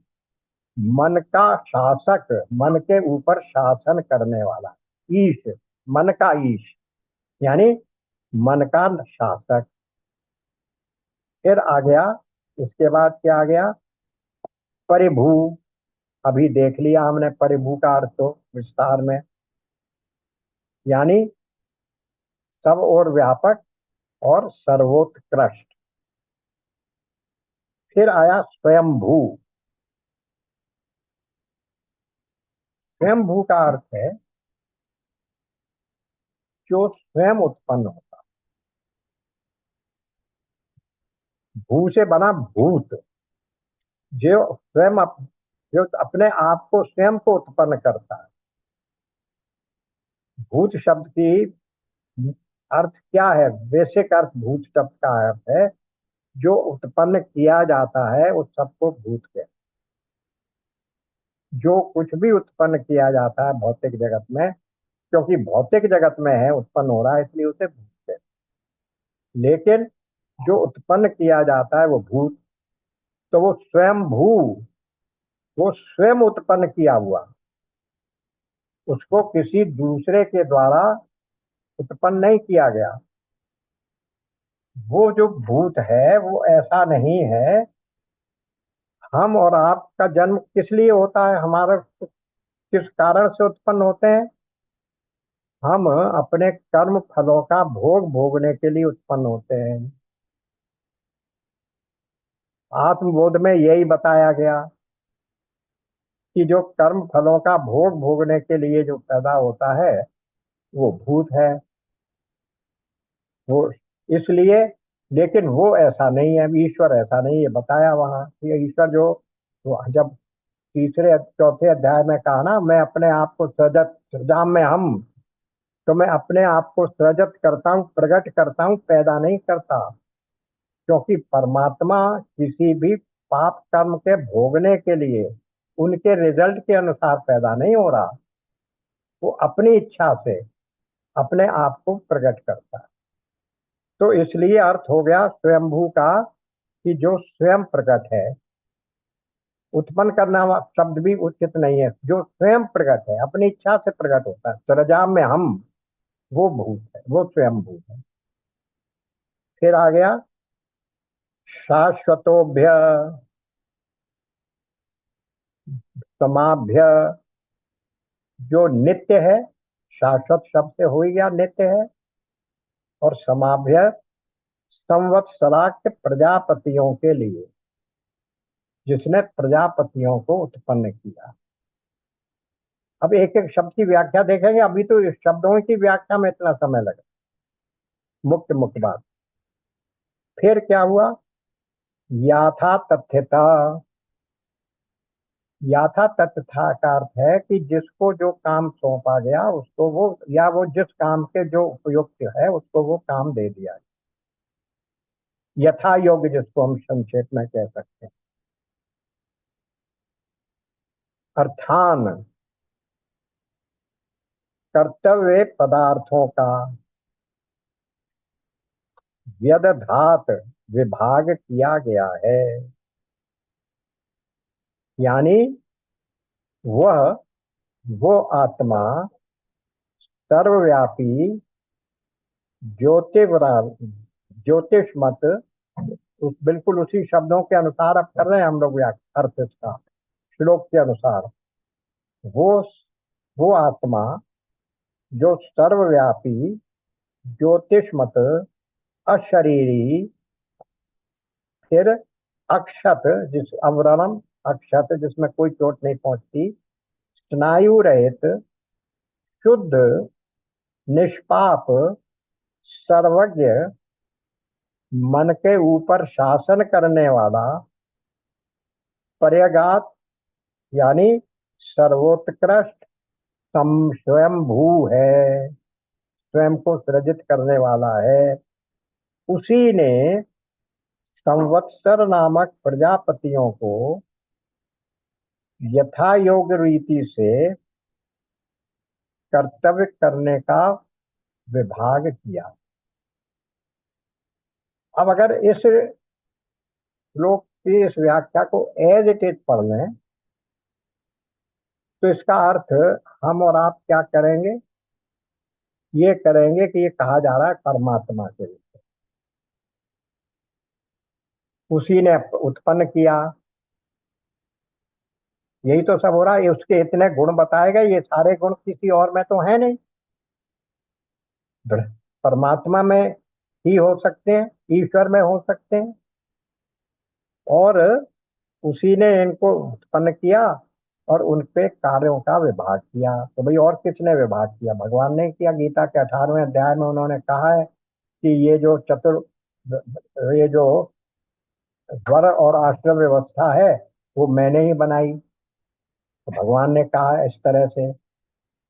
मन का शासक, मन के ऊपर शासन करने वाला, ईश, मन का ईश, यानी मन का शासक। फिर आ गया, इसके बाद क्या आ गया? परिभू। अभी देख लिया हमने परिभू का अर्थ तो विस्तार में, यानी सब और व्यापक और सर्वोत्कृष्ट। फिर आया स्वयंभू। स्वयंभू का अर्थ है जो स्वयं उत्पन्न होता। भू से बना भूत, जो स्वयं जो अपने आप को, स्वयं को उत्पन्न करता है। भूत शब्द की अर्थ क्या है? बेसिक अर्थ भूत शब्द का अर्थ है जो उत्पन्न किया जाता है उस सबको भूत कहते। जो कुछ भी उत्पन्न किया जाता है भौतिक जगत में, क्योंकि भौतिक जगत में है, उत्पन्न हो रहा है, इसलिए उसे भूत कहते हैं। लेकिन जो उत्पन्न किया जाता है वो भूत, तो वो स्वयं भू, वो स्वयं उत्पन्न किया हुआ, उसको किसी दूसरे के द्वारा उत्पन्न नहीं किया गया। वो जो भूत है वो ऐसा नहीं है। हम और आपका जन्म किस लिए होता है? हमारा किस कारण से उत्पन्न होते हैं? हम अपने कर्म फलों का भोग भोगने के लिए उत्पन्न होते हैं। आत्मबोध में यही बताया गया कि जो कर्म फलों का भोग भोगने के लिए जो पैदा होता है वो भूत है। वो इसलिए, लेकिन वो ऐसा नहीं है, ईश्वर ऐसा नहीं है, बताया वहां। ये ईश्वर जो, वो जब तीसरे चौथे अध्याय में कहा ना, मैं अपने आप को सृजत सृजाम में हम, तो मैं अपने आप को सृजत करता हूँ, प्रकट करता हूँ, पैदा नहीं करता। क्योंकि परमात्मा किसी भी पाप कर्म के भोगने के लिए उनके रिजल्ट के अनुसार पैदा नहीं हो रहा। वो अपनी इच्छा से अपने आप को प्रकट करता है। तो इसलिए अर्थ हो गया स्वयंभू का कि जो स्वयं प्रकट है। उत्पन्न करना शब्द भी उचित नहीं है, जो स्वयं प्रकट है, अपनी इच्छा से प्रकट होता है। सरजा में हम, वो भूत है, वो स्वयं भूत है। फिर आ गया शाश्वतोभ्य समाभ्य, जो नित्य है। शाश्वत शब्द से हो ही गया नित्य है। और समाभ्य संवत्सराक्ष प्रजापतियों के लिए, जिसने प्रजापतियों को उत्पन्न किया। अब एक एक शब्द की व्याख्या देखेंगे, अभी तो इस शब्दों की व्याख्या में इतना समय लगा। मुख्य मुख्य बात। फिर क्या हुआ, याथा तथ्यता। याथा तथ्यता का अर्थ है कि जिसको जो काम सौंपा गया उसको वो, या वो जिस काम के जो उपयुक्त है उसको वो काम दे दिया। यथा योग्य, जिसको हम संक्षेप में कह सकते हैं। अर्थान, कर्तव्य पदार्थों का व्यदधात विभाग किया गया है। यानी वह, वो आत्मा सर्वव्यापी ज्योतिष मत, बिल्कुल उसी शब्दों के अनुसार अब कर रहे हैं हम लोग अर्थ इसका, श्लोक के अनुसार। वो वो आत्मा जो सर्वव्यापी ज्योतिष मत, अशरीरी, फिर अक्षत, जिस अवरणम, अक्षत जिसमें कोई चोट नहीं पहुंचती, स्नायु रहित, शुद्ध, निष्पाप, सर्वज्ञ, मन के ऊपर शासन करने वाला, पर्यगात यानी सर्वोत्कृष्ट, स्वयंभू है, स्वयं को सृजित करने वाला है। उसी ने संवत्सर नामक प्रजापतियों को यथा योग रीति से कर्तव्य करने का विभाग किया। अब अगर इस श्लोक की इस व्याख्या को एज इट इज पढ़ लें तो इसका अर्थ हम और आप क्या करेंगे, ये करेंगे कि ये कहा जा रहा है परमात्मा के लिए। उसी ने उत्पन्न किया, यही तो सब हो रहा है। उसके इतने गुण बताए गए, ये सारे गुण किसी और में तो है नहीं, परमात्मा में ही हो सकते हैं, ईश्वर में हो सकते हैं। और उसी ने इनको उत्पन्न किया और उनपे कार्यों का विभाग किया। तो भाई और किसने विभाग किया, भगवान ने किया। गीता के 18वें अध्याय में उन्होंने कहा है कि ये जो वर और आश्रम व्यवस्था है वो मैंने ही बनाई। तो भगवान ने कहा है इस तरह से।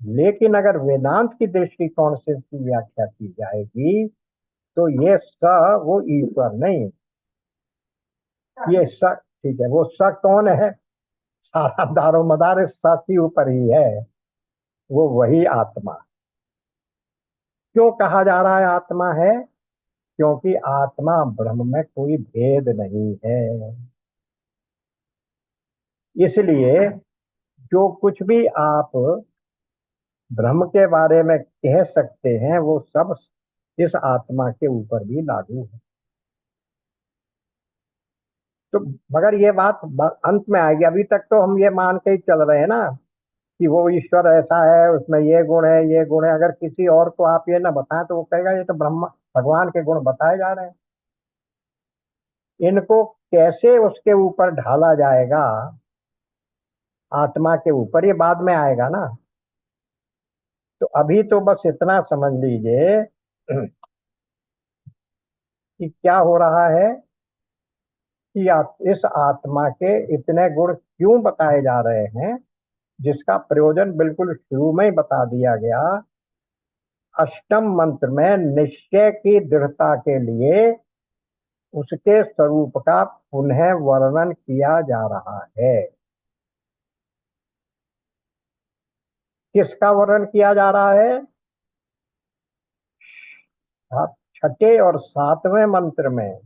लेकिन अगर वेदांत की दृष्टिकोण से इसकी व्याख्या की जाएगी तो ये स वो ईश्वर नहीं, ये स, ठीक है, वो स कौन है, सारा दारो मदार इस स के ऊपर ही है, वो वही आत्मा। क्यों कहा जा रहा है आत्मा है, क्योंकि आत्मा ब्रह्म में कोई भेद नहीं है। इसलिए जो कुछ भी आप ब्रह्म के बारे में कह सकते हैं वो सब इस आत्मा के ऊपर भी लागू है। तो मगर ये बात अंत में आएगी, अभी तक तो हम ये मान के ही चल रहे हैं ना कि वो ईश्वर ऐसा है, उसमें ये गुण है ये गुण है। अगर किसी और को आप ये ना बताएं तो वो कहेगा ये तो ब्रह्मा भगवान के गुण बताए जा रहे हैं, इनको कैसे उसके ऊपर ढाला जाएगा, आत्मा के ऊपर, ये बाद में आएगा ना। तो अभी तो बस इतना समझ लीजिए कि क्या हो रहा है कि इस आत्मा के इतने गुण क्यों बताए जा रहे हैं, जिसका प्रयोजन बिल्कुल शुरू में ही बता दिया गया। अष्टम मंत्र में निश्चय की दृढ़ता के लिए उसके स्वरूप का पुनः वर्णन किया जा रहा है। किसका वर्णन किया जा रहा है? छठे और सातवें मंत्र में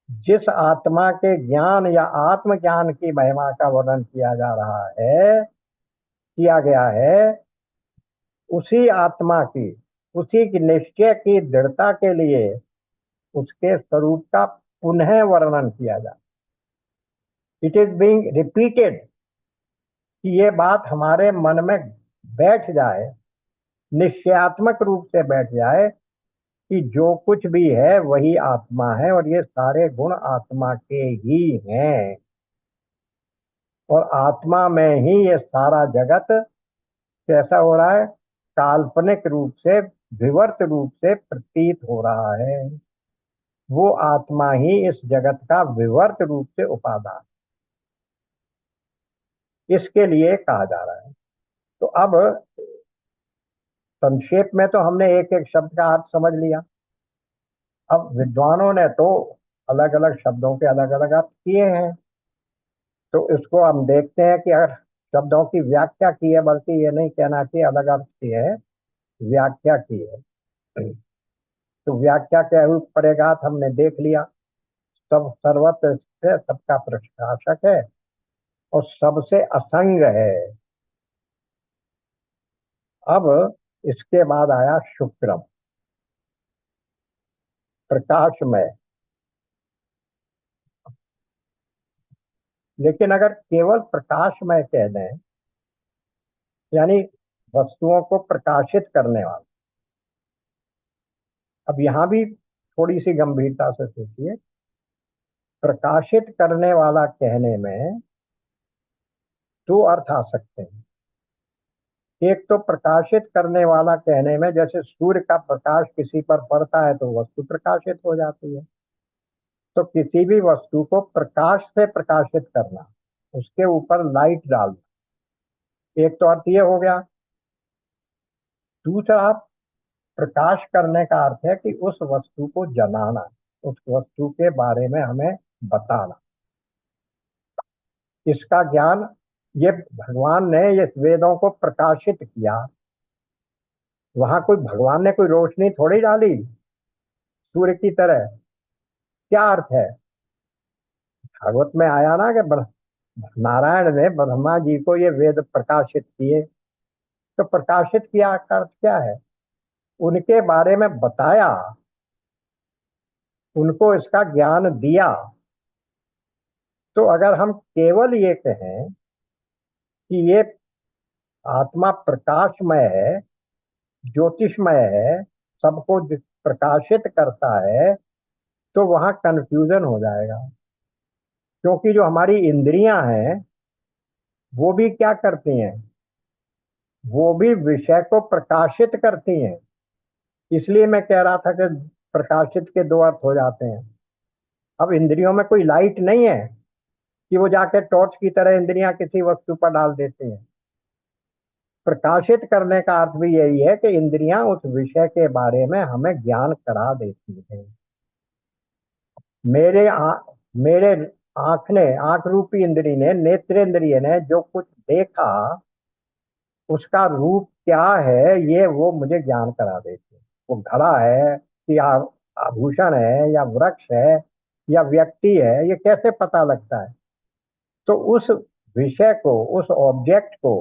जिस आत्मा के ज्ञान या आत्मज्ञान की महिमा का वर्णन किया जा रहा है, किया गया है, उसी आत्मा की, उसी की निश्चय की दृढ़ता के लिए उसके स्वरूप का पुनः वर्णन किया जाए। इट इज बीइंग रिपीटेड, कि ये बात हमारे मन में बैठ जाए, निश्चयात्मक रूप से बैठ जाए कि जो कुछ भी है वही आत्मा है और ये सारे गुण आत्मा के ही हैं, और आत्मा में ही ये सारा जगत कैसा हो रहा है? काल्पनिक रूप से, विवर्त रूप से प्रतीत हो रहा है। वो आत्मा ही इस जगत का विवर्त रूप से उपादान, इसके लिए कहा जा रहा है। तो अब संक्षेप में तो हमने एक एक शब्द का अर्थ समझ लिया। अब विद्वानों ने तो अलग अलग शब्दों के अलग अलग अर्थ किए हैं, तो इसको हम देखते हैं कि अगर शब्दों की व्याख्या की है, बल्कि ये नहीं कहना चाहिए अलग अर्थ की है, व्याख्या की है। तो व्याख्या के परेगात हमने देख लिया। सब सर्वत्र से सबका प्रकाशक है और सबसे असंग है। अब इसके बाद आया शुक्रम, प्रकाशमय। लेकिन अगर केवल प्रकाशमय कह दें, यानी वस्तुओं को प्रकाशित करने वाला, अब यहां भी थोड़ी सी गंभीरता से सोचिए। प्रकाशित करने वाला कहने में दो अर्थ आ सकते हैं। एक तो प्रकाशित करने वाला कहने में, जैसे सूर्य का प्रकाश किसी पर पड़ता है तो वस्तु प्रकाशित हो जाती है। तो किसी भी वस्तु को प्रकाश से प्रकाशित करना, उसके ऊपर लाइट डालना, एक तो अर्थ ये हो गया। दूसरा, प्रकाश करने का अर्थ है कि उस वस्तु को जलाना, उस वस्तु के बारे में हमें बताना, इसका ज्ञान। ये भगवान ने ये वेदों को प्रकाशित किया, वहां कोई भगवान ने कोई रोशनी थोड़ी डाली सूर्य की तरह। क्या अर्थ है? भागवत में आया ना कि नारायण ने ब्रह्मा जी को ये वेद प्रकाशित किए। तो प्रकाशित किया का अर्थ क्या है? उनके बारे में बताया, उनको इसका ज्ञान दिया। तो अगर हम केवल ये कहें कि ये आत्मा प्रकाशमय है, ज्योतिषमय है, सबको प्रकाशित करता है, तो वहां कंफ्यूजन हो जाएगा। क्योंकि जो हमारी इंद्रियां हैं वो भी क्या करती हैं? वो भी विषय को प्रकाशित करती हैं। इसलिए मैं कह रहा था कि प्रकाशित के दो अर्थ हो जाते हैं। अब इंद्रियों में कोई लाइट नहीं है कि वो जाके टॉर्च की तरह इंद्रियां किसी वस्तु पर डाल देती हैं। प्रकाशित करने का अर्थ भी यही है कि इंद्रियां उस विषय के बारे में हमें ज्ञान करा देती हैं। मेरे मेरे आंख रूपी इंद्री ने, नेत्रेंद्रिय ने जो कुछ देखा, उसका रूप क्या है ये वो मुझे ज्ञान करा देती है। वो घड़ा है कि आभूषण है या वृक्ष है या व्यक्ति है, ये कैसे पता लगता है? तो उस विषय को, उस ऑब्जेक्ट को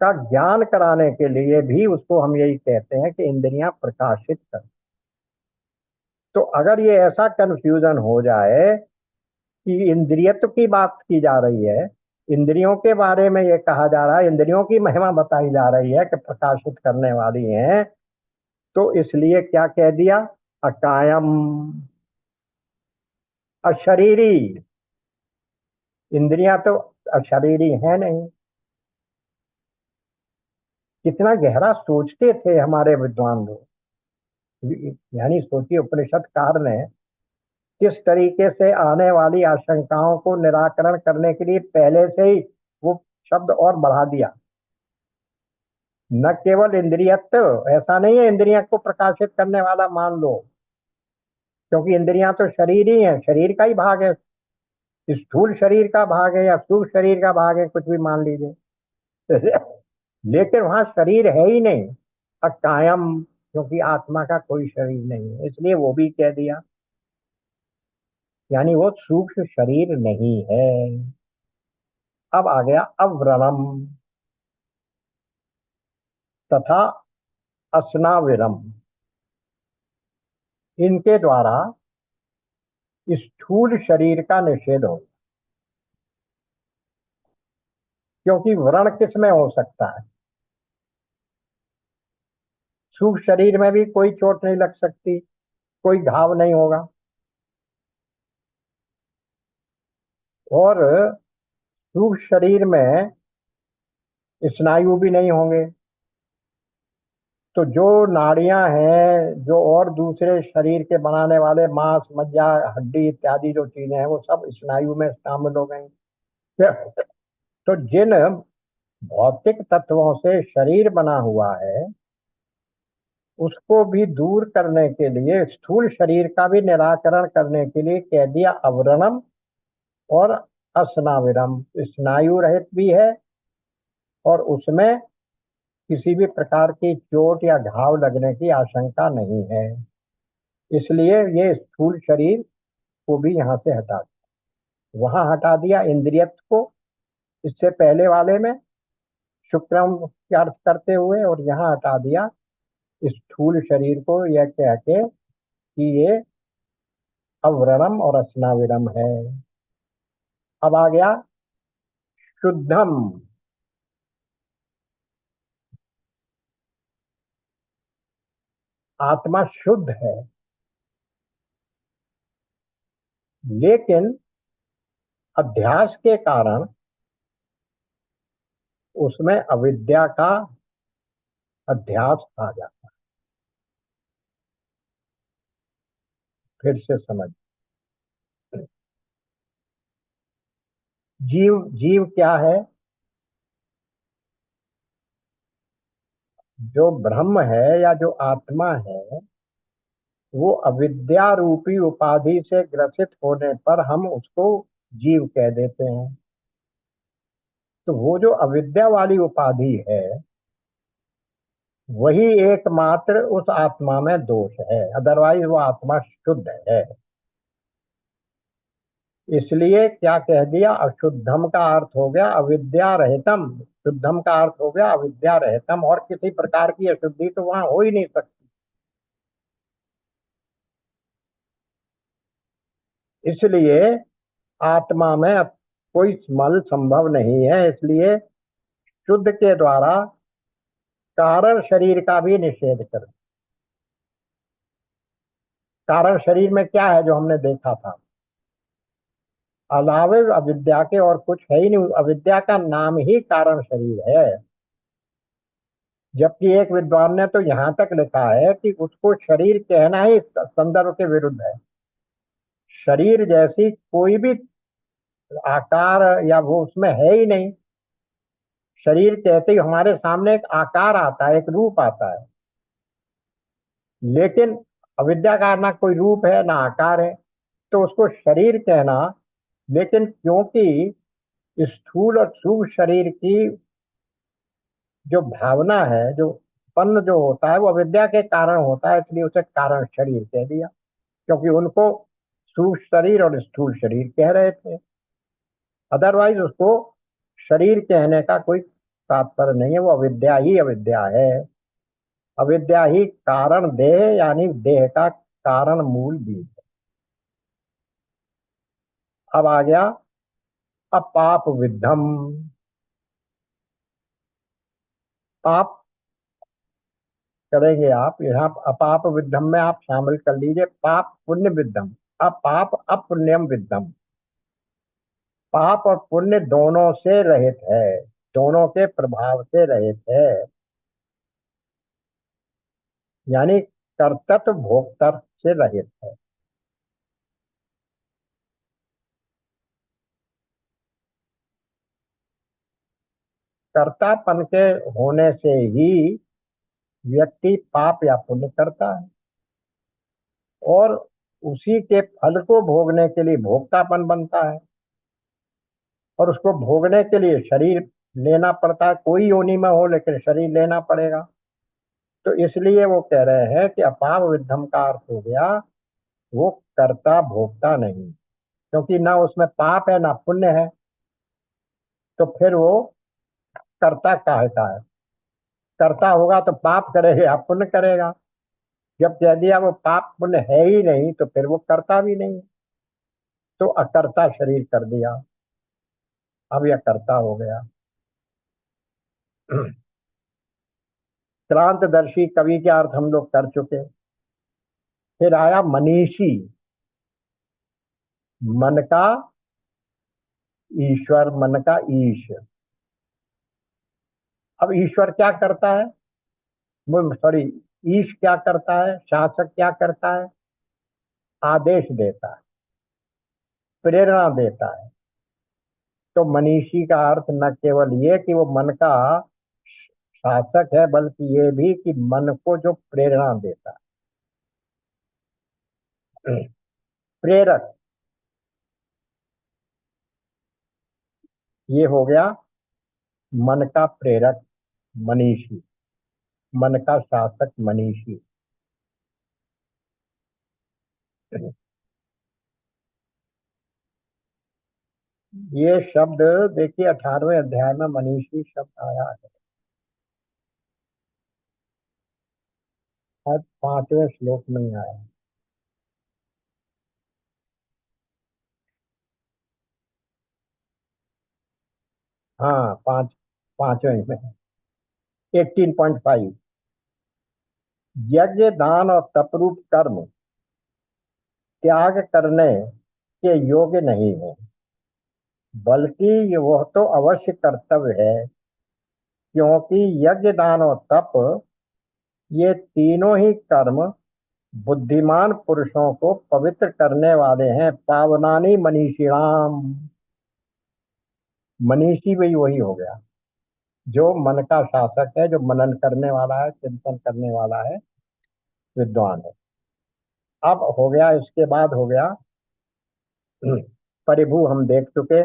का ज्ञान कराने के लिए भी उसको हम यही कहते हैं कि इंद्रियां प्रकाशित कर। तो अगर ये ऐसा कंफ्यूजन हो जाए कि इंद्रियत्व की बात की जा रही है, इंद्रियों के बारे में ये कहा जा रहा है, इंद्रियों की महिमा बताई जा रही है कि प्रकाशित करने वाली हैं, तो इसलिए क्या कह दिया? अकायम, अशरीरी। इंद्रियां तो अशरीरी है नहीं। कितना गहरा सोचते थे हमारे विद्वान लोग। यानी सोचिए, उपनिषदकार ने किस तरीके से आने वाली आशंकाओं को निराकरण करने के लिए पहले से ही वो शब्द और बढ़ा दिया। न केवल इंद्रियत्व, ऐसा नहीं है इंद्रिया को प्रकाशित करने वाला मान लो, क्योंकि इंद्रियां तो शरीर ही है, शरीर का ही भाग है, स्थूल शरीर का भाग है या सूक्ष्म शरीर का भाग है, कुछ भी मान लीजिए। लेकिन वहां शरीर है ही नहीं, अकायम, क्योंकि आत्मा का कोई शरीर नहीं है, इसलिए वो भी कह दिया, यानी वो सूक्ष्म शरीर नहीं है। अब आ गया अव्रणम तथा असनाविरम। इनके द्वारा स्थूल शरीर का निषेध हो, क्योंकि व्रण किस में हो सकता है? सूक्ष्म शरीर में भी कोई चोट नहीं लग सकती, कोई घाव नहीं होगा, और सूक्ष्म शरीर में स्नायु भी नहीं होंगे। तो जो नाड़ियां हैं, जो और दूसरे शरीर के बनाने वाले मांस मज्जा हड्डी इत्यादि जो चीजें हैं, वो सब स्नायु में शामिल हो गई। तो जिन भौतिक तत्वों से शरीर बना हुआ है, उसको भी दूर करने के लिए, स्थूल शरीर का भी निराकरण करने के लिए कह दिया अवरणम और असनाविरम। स्नायु रहित भी है और उसमें किसी भी प्रकार की चोट या घाव लगने की आशंका नहीं है, इसलिए ये स्थूल शरीर को भी यहाँ से हटा दिया। वहां हटा दिया इंद्रियत्व को, इससे पहले वाले में शुक्रम का अर्थ करते हुए, और यहाँ हटा दिया स्थूल शरीर को यह कह के कि ये अव्रणम और असनाविरम है। अब आ गया शुद्धम। आत्मा शुद्ध है, लेकिन अध्यास के कारण उसमें अविद्या का अध्यास आ जाता। फिर से समझ, जीव जीव क्या है? जो ब्रह्म है या जो आत्मा है, वो अविद्या रूपी उपाधि से ग्रसित होने पर हम उसको जीव कह देते हैं। तो वो जो अविद्या वाली उपाधि है, वही एकमात्र उस आत्मा में दोष है, अदरवाइज वो आत्मा शुद्ध है। इसलिए क्या कह दिया? अशुद्धम का अर्थ हो गया अविद्या रहितम, शुद्धम का अर्थ हो गया अविद्या रहितम, और किसी प्रकार की अशुद्धि तो वहां हो ही नहीं सकती। इसलिए आत्मा में अब कोई मल संभव नहीं है, इसलिए शुद्ध के द्वारा कारण शरीर का भी निषेध कर। कारण शरीर में क्या है जो हमने देखा था? अलावे अविद्या के और कुछ है ही नहीं, अविद्या का नाम ही कारण शरीर है। जबकि एक विद्वान ने तो यहाँ तक लिखा है कि उसको शरीर कहना ही संदर्भ के विरुद्ध है। शरीर जैसी कोई भी आकार या वो उसमें है ही नहीं। शरीर कहते ही हमारे सामने एक आकार आता है, एक रूप आता है, लेकिन अविद्या का ना कोई रूप है ना आकार है, तो उसको शरीर कहना। लेकिन क्योंकि स्थूल और सूक्ष्म शरीर की जो भावना है, जो उत्पन्न जो होता है, वो अविद्या के कारण होता है, इसलिए उसे कारण शरीर कह दिया, क्योंकि उनको सूक्ष्म शरीर और स्थूल शरीर कह रहे थे। अदरवाइज उसको शरीर कहने का कोई तात्पर्य नहीं है, वो अविद्या ही अविद्या है। अविद्या ही कारण देह, यानी देह का कारण मूल भी है। अब आ गया अपाप विद्धम। पाप करेंगे आप यहाँ, अपाप विद्धम में आप शामिल कर लीजिए पाप पुण्य विद्धम। अपाप अपुण्यम विद्धम। पाप और पुण्य दोनों से रहित है, दोनों के प्रभाव से रहित है, यानी कर्तव्य भोक्तव्य से रहित है। कर्तापन के होने से ही व्यक्ति पाप या पुण्य करता है, और उसी के फल को भोगने के लिए भोक्तापन बनता है, और उसको भोगने के लिए शरीर लेना पड़ता है। कोई योनि में हो लेकिन शरीर लेना पड़ेगा। तो इसलिए वो कह रहे हैं कि अपाव विद्धम का अर्थ हो गया वो कर्ता भोक्ता नहीं, क्योंकि ना उसमें पाप है ना पुण्य है, तो फिर वो कर्ता कहता है। कर्ता होगा तो पाप करेगा या पुण्य करेगा। जब कह दिया वो पाप पुण्य है ही नहीं तो फिर वो कर्ता भी नहीं, तो अकर्ता शरीर कर दिया, अब यह कर्ता हो गया। क्रांतदर्शी कवि के अर्थ हम लोग कर चुके। फिर आया मनीषी, मन का ईश्वर, मन का ईश। अब ईश्वर क्या करता है, सॉरी, ईश क्या करता है, शासक क्या करता है? आदेश देता है, प्रेरणा देता है। तो मनीषी का अर्थ न केवल ये कि वो मन का शासक है, बल्कि ये भी कि मन को जो प्रेरणा देता है। प्रेरक, ये हो गया मन का प्रेरक मनीषी, मन का शासक मनीषी। ये शब्द देखिए 18वें अध्याय में मनीषी शब्द आया है, आज 5वें श्लोक में ही आया है। हाँ, 5वें में 18.5। यज्ञ दान और तपरूप कर्म त्याग करने के योग्य नहीं है, बल्कि ये वह तो अवश्य कर्तव्य है, क्योंकि यज्ञ दान और तप ये तीनों ही कर्म बुद्धिमान पुरुषों को पवित्र करने वाले हैं। पावनानी मनीषिणाम, मनीषी भी वही हो गया जो मन का शासक है, जो मनन करने वाला है, चिंतन करने वाला है, विद्वान है। अब हो गया, इसके बाद हो गया परिभू, हम देख चुके।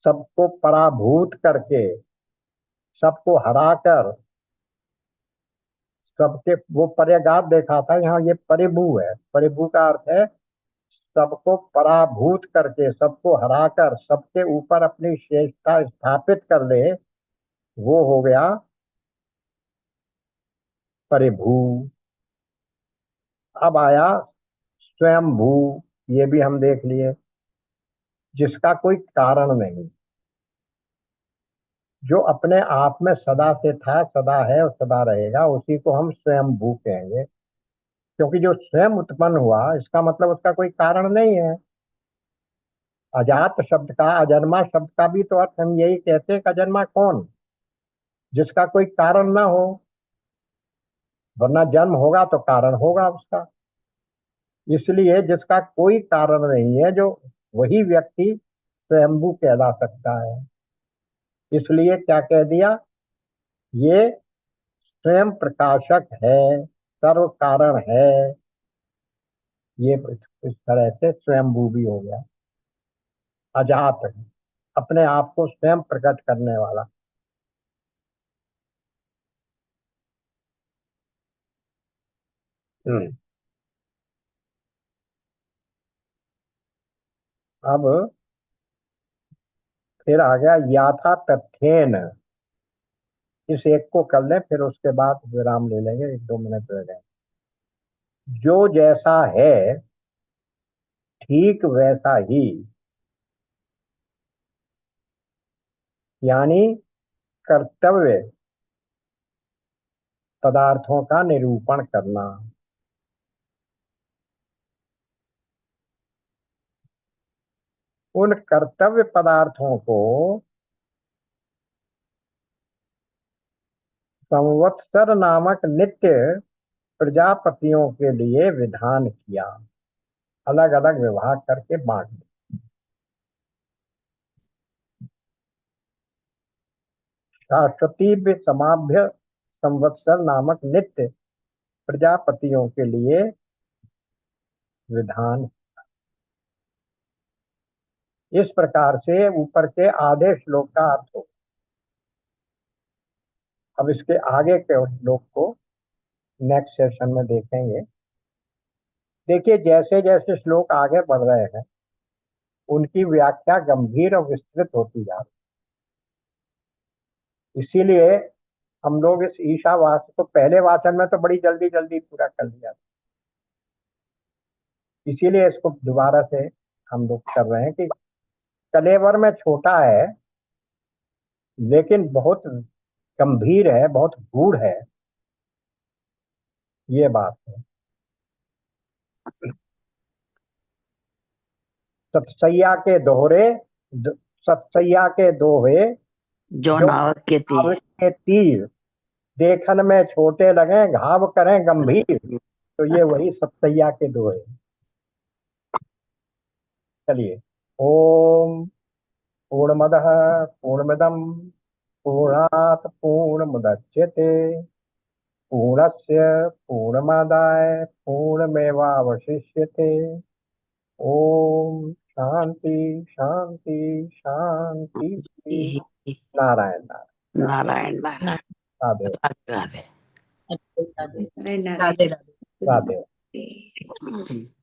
सबको पराभूत करके, सबको हराकर, सबके वो पर्यगात देखा था, यहाँ ये परिभू है। परिभू का अर्थ है सबको पराभूत करके, सबको हराकर, सबके ऊपर अपनी श्रेष्ठता स्थापित कर ले, वो हो गया परिभू। अब आया स्वयंभू, ये भी हम देख लिए, जिसका कोई कारण नहीं, जो अपने आप में सदा से था, सदा है और सदा रहेगा, उसी को हम स्वयंभू कहेंगे। क्योंकि जो स्वयं उत्पन्न हुआ, इसका मतलब उसका कोई कारण नहीं है। अजात शब्द का, अजन्मा शब्द का भी तो अर्थ हम यही कहते हैं कि अजन्मा कौन, जिसका कोई कारण ना हो, वरना जन्म होगा तो कारण होगा उसका। इसलिए जिसका कोई कारण नहीं है, जो वही व्यक्ति स्वयंभू कहला सकता है। इसलिए क्या कह दिया, ये स्वयं प्रकाशक है, सर्व कारण है। ये इस तरह से स्वयंभू भी हो गया। अजात है, अपने आप को स्वयं प्रकट करने वाला। हम्म। अब फिर आ गया याथा तथ्येन। इस एक को कर लें, फिर उसके बाद विराम ले लेंगे, 1-2 मिनट रह गए। जो जैसा है ठीक वैसा ही, यानी कर्तव्य पदार्थों का निरूपण करना। उन कर्तव्य पदार्थों को संवत्सर नामक नित्य प्रजापतियों के लिए विधान किया, अलग अलग विभाग करके बांट दिया। शाश्वती समाभ्य संवत्सर नामक नित्य प्रजापतियों के लिए विधान। इस प्रकार से ऊपर के आधे श्लोक का अर्थ हो। अब इसके आगे के श्लोक को नेक्स्ट सेशन में देखेंगे। देखिए, जैसे जैसे श्लोक आगे बढ़ रहे हैं उनकी व्याख्या गंभीर और विस्तृत होती जा रही। इसीलिए हम लोग इस ईशावास्य को पहले वाचन में तो बड़ी जल्दी जल्दी पूरा कर लिया, इसीलिए इसको दोबारा से हम लोग कर रहे हैं कि कलेवर में छोटा है लेकिन बहुत गंभीर है, बहुत गूढ़ है, ये बात है। सतसैया के दोहरे सतसैया के दोहे जो जो नावक के तीर नाविक के तीर देखन में छोटे लगे घाव करें गंभीर, तो ये वही सतसैया के दोहे। चलिए, ओम पूर्णमदः पूर्णमिदं पूर्णात् पूर्णमुदच्यते पूर्णस्य पूर्णमादाय पूर्णमेवावशिष्यते। ओम शांति शांति शांति। नारायण नारायण। नारायण नारायण। राधे राधे राधे। राधे राधे। राधे। राधे।